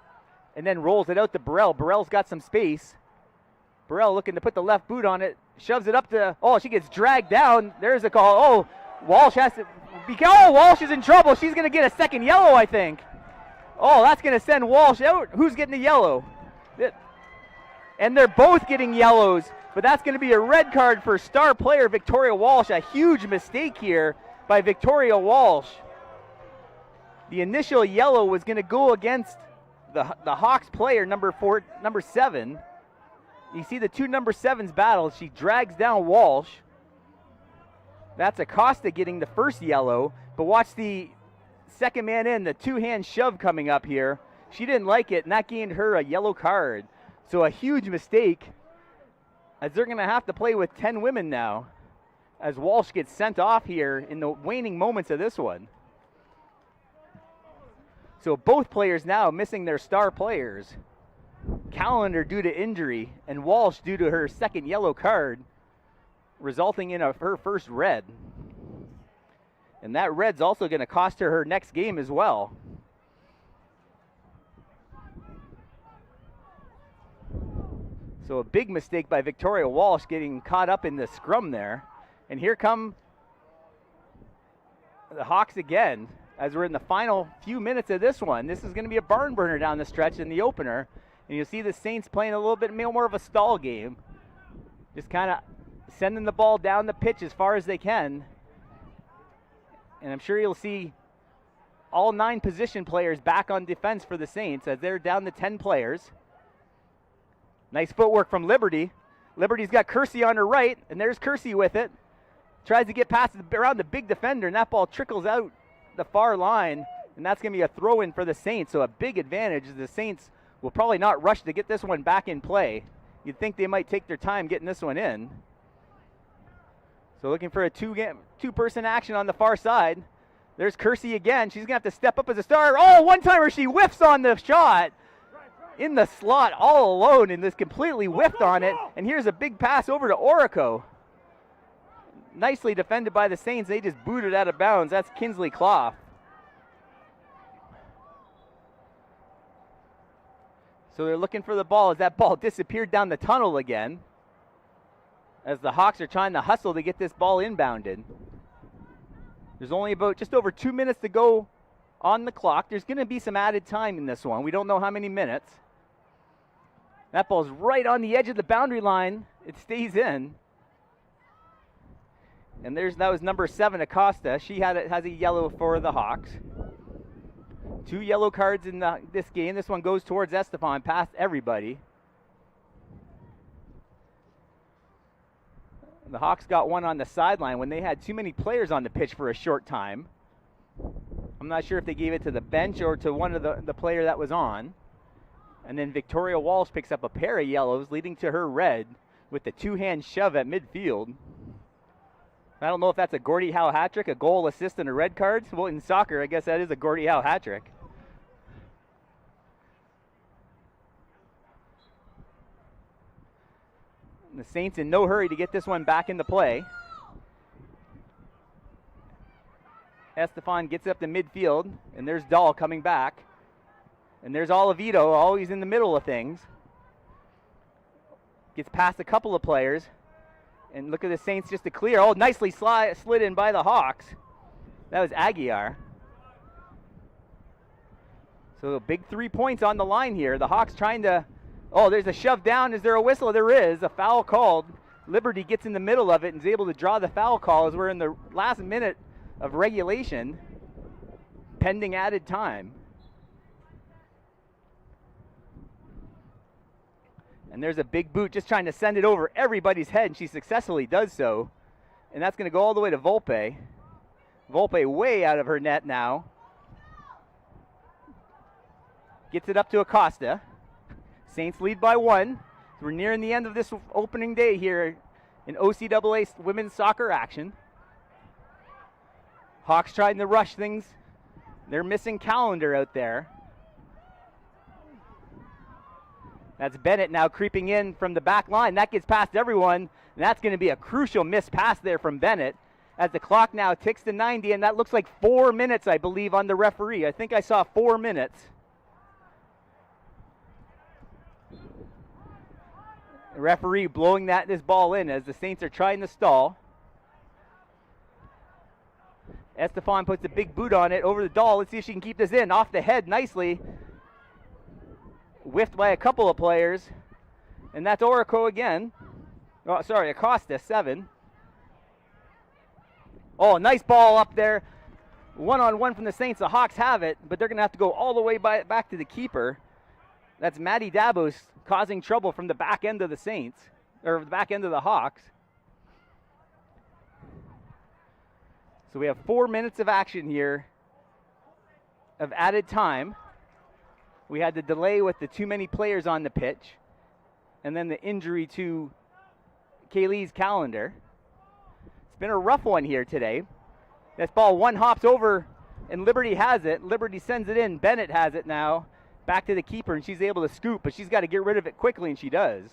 and then rolls it out to Burrell. Burrell's got some space. Burrell looking to put the left boot on it, shoves it up to, oh, she gets dragged down. There's a call. Oh, Walsh has to, Walsh is in trouble. She's going to get a second yellow, I think. Oh, that's going to send Walsh out. Who's getting the yellow? And they're both getting yellows, but that's going to be a red card for star player Victoria Walsh. A huge mistake here by Victoria Walsh. The initial yellow was going to go against the Hawks player, number 7. You see the 2 number 7s battle. She drags down Walsh. That's Acosta getting the first yellow, but watch the second man in, the 2-hand shove coming up here. She didn't like it, and that gained her a yellow card. So a huge mistake, as they're going to have to play with 10 women now, as Walsh gets sent off here in the waning moments of this one. So both players now missing their star players. Calendar due to injury, and Walsh due to her second yellow card, resulting in her first red. And that red's also going to cost her next game as well. So a big mistake by Victoria Walsh getting caught up in the scrum there. And here come the Hawks again as we're in the final few minutes of this one. This is going to be a barn burner down the stretch in the opener. And you'll see the Saints playing a little bit more of a stall game. Just kind of sending the ball down the pitch as far as they can. And I'm sure you'll see all 9 position players back on defense for the Saints as they're down to 10 players. Nice footwork from Liberty. Liberty's got Kersey on her right, and there's Kersey with it. Tries to get past around the big defender, and that ball trickles out the far line, and that's going to be a throw-in for the Saints. So a big advantage. The Saints will probably not rush to get this one back in play. You'd think they might take their time getting this one in. So looking for a two-person action on the far side. There's Kersey again. She's going to have to step up as a star. Oh, one-timer. She whiffs on the shot. in the slot all alone and just completely whiffed on it. And here's a big pass over to Orico. Nicely defended by the Saints. They just booted out of bounds. That's Kinsley Clough. So they're looking for the ball as that ball disappeared down the tunnel again, as the Hawks are trying to hustle to get this ball inbounded. There's only about just over 2 minutes to go on the clock. There's going to be some added time in this one. We don't know how many minutes. That ball's right on the edge of the boundary line. It stays in. And that was number 7, Acosta. She has a yellow for the Hawks. 2 yellow cards in this game. This one goes towards Estefan, past everybody. The Hawks got one on the sideline when they had too many players on the pitch for a short time. I'm not sure if they gave it to the bench or to one of the player that was on. And then Victoria Walsh picks up a pair of yellows, leading to her red with the 2-hand shove at midfield. I don't know if that's a Gordie Howe hat trick, a goal, assist, and a red card. Well, in soccer, I guess that is a Gordie Howe hat trick. And the Saints in no hurry to get this one back into play. Estefan gets up to midfield, and there's Dahl coming back. And there's Olivito, always in the middle of things. Gets past a couple of players. And look at the Saints just to clear. Oh, nicely slid in by the Hawks. That was Aguiar. So a big 3 points on the line here. The Hawks trying to... Oh, there's a shove down. Is there a whistle? There is. A foul called. Liberty gets in the middle of it and is able to draw the foul call as we're in the last minute of regulation, pending added time. And there's a big boot just trying to send it over everybody's head, and she successfully does so. And that's going to go all the way to Volpe. Volpe way out of her net now. Gets it up to Acosta. Saints lead by 1. We're nearing the end of this opening day here in OCAA women's soccer action. Hawks trying to rush things. They're missing Calendar out there. That's Bennett now creeping in from the back line. That gets past everyone, and that's going to be a crucial missed pass there from Bennett as the clock now ticks to 90, and that looks like 4 minutes, I believe, on the referee. I think I saw 4 minutes. The referee blowing this ball in as the Saints are trying to stall. Estefan puts a big boot on it over the Dahl. Let's see if she can keep this in. Off the head nicely. Whiffed by a couple of players. And that's Orico again. Oh, sorry, Acosta, 7. Oh, nice ball up there. 1-on-1 from the Saints. The Hawks have it, but they're going to have to go all the way back to the keeper. That's Maddie Dabos causing trouble from the back end of the Saints, or the back end of the Hawks. So we have 4 minutes of action here of added time. We had the delay with the too many players on the pitch, and then the injury to Kaylee's Calendar. It's been a rough one here today. This ball one hops over, and Liberty has it. Liberty sends it in. Bennett has it now. Back to the keeper, and she's able to scoop, but she's got to get rid of it quickly, and she does.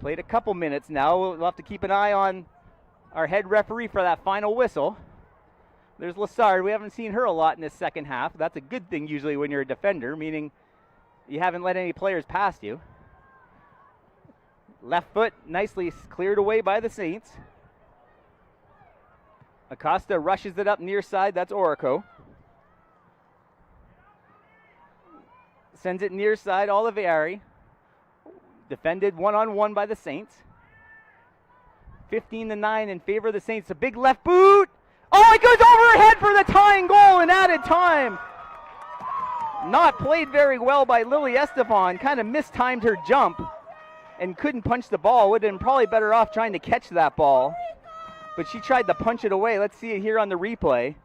Played a couple minutes now. We'll have to keep an eye on our head referee for that final whistle. There's Lassard. We haven't seen her a lot in this second half. That's a good thing usually when you're a defender, meaning you haven't let any players past you. Left foot nicely cleared away by the Saints. Acosta rushes it up near side. That's Orico. Sends it near side, Olivieri. Defended 1-on-1 by the Saints. 15-9 in favor of the Saints. A big left boot. Oh, it goes over her head for the tying goal in added time. Not played very well by Lily Estefan. Kind of mistimed her jump and couldn't punch the ball. Would have been probably better off trying to catch that ball. But she tried to punch it away. Let's see it here on the replay.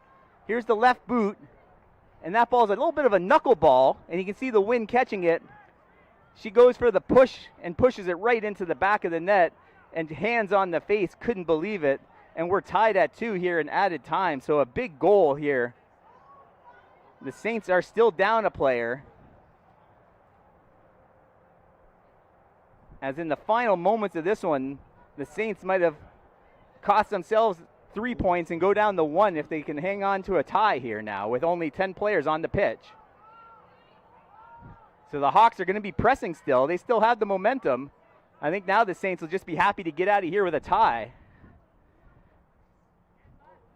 Here's the left boot. And that ball is a little bit of a knuckleball. And you can see the wind catching it. She goes for the push and pushes it right into the back of the net. And hands on the face, couldn't believe it. And we're tied at 2 here in added time. So a big goal here The Saints are still down a player. As in the final moments of this one, the Saints might have cost themselves 3 points and go down to 1 if they can hang on to a tie here now with only 10 players on the pitch. So the Hawks are going to be pressing still. They still have the momentum. I think now the Saints will just be happy to get out of here with a tie.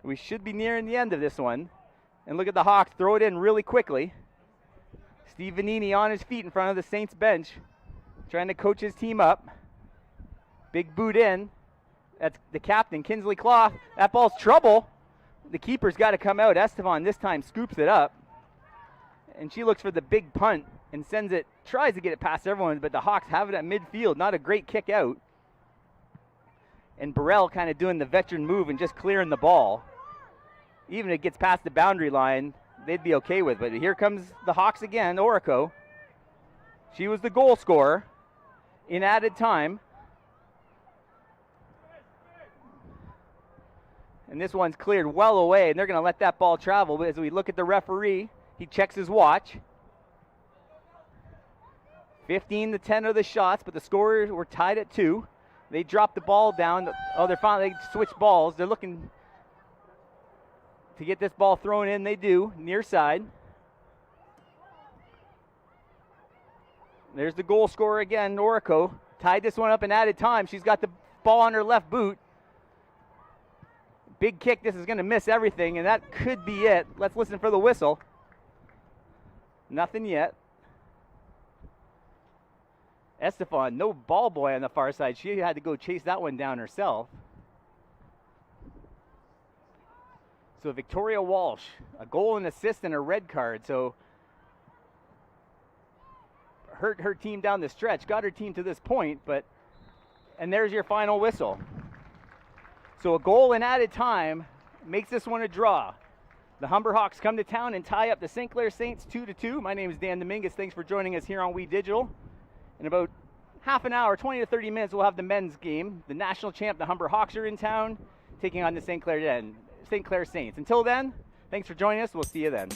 We should be nearing the end of this one. And look at the Hawks throw it in really quickly. Steve Vanini on his feet in front of the Saints bench, trying to coach his team up. Big boot in. That's the captain, Kinsley Clough. That ball's trouble. The keeper's got to come out. Estevan this time scoops it up. And she looks for the big punt and sends it, tries to get it past everyone, but the Hawks have it at midfield. Not a great kick out. And Burrell kind of doing the veteran move and just clearing the ball. Even if it gets past the boundary line, they'd be okay with it. But here comes the Hawks again, Orico. She was the goal scorer in added time. And this one's cleared well away, and they're going to let that ball travel. But as we look at the referee, he checks his watch. 15-10 are the shots, but the scores were tied at 2. They dropped the ball down. Oh, they switched balls. They're looking to get this ball thrown in. They do, near side. There's the goal scorer again, Orico. Tied this one up in added time. She's got the ball on her left boot. Big kick. This is going to miss everything, and that could be it. Let's listen for the whistle. Nothing yet. Estefan, no ball boy on the far side. She had to go chase that one down herself. So Victoria Walsh, a goal and assist and a red card. So hurt her team down the stretch, got her team to this point, and there's your final whistle. So a goal in added time makes this one a draw. The Humber Hawks come to town and tie up the St. Clair Saints 2-2. My name is Dan Dominguez. Thanks for joining us here on We Digital. In about half an hour, 20 to 30 minutes, we'll have the men's game. The national champ, the Humber Hawks, are in town, taking on the St. Clair Saints. Until then, thanks for joining us. We'll see you then.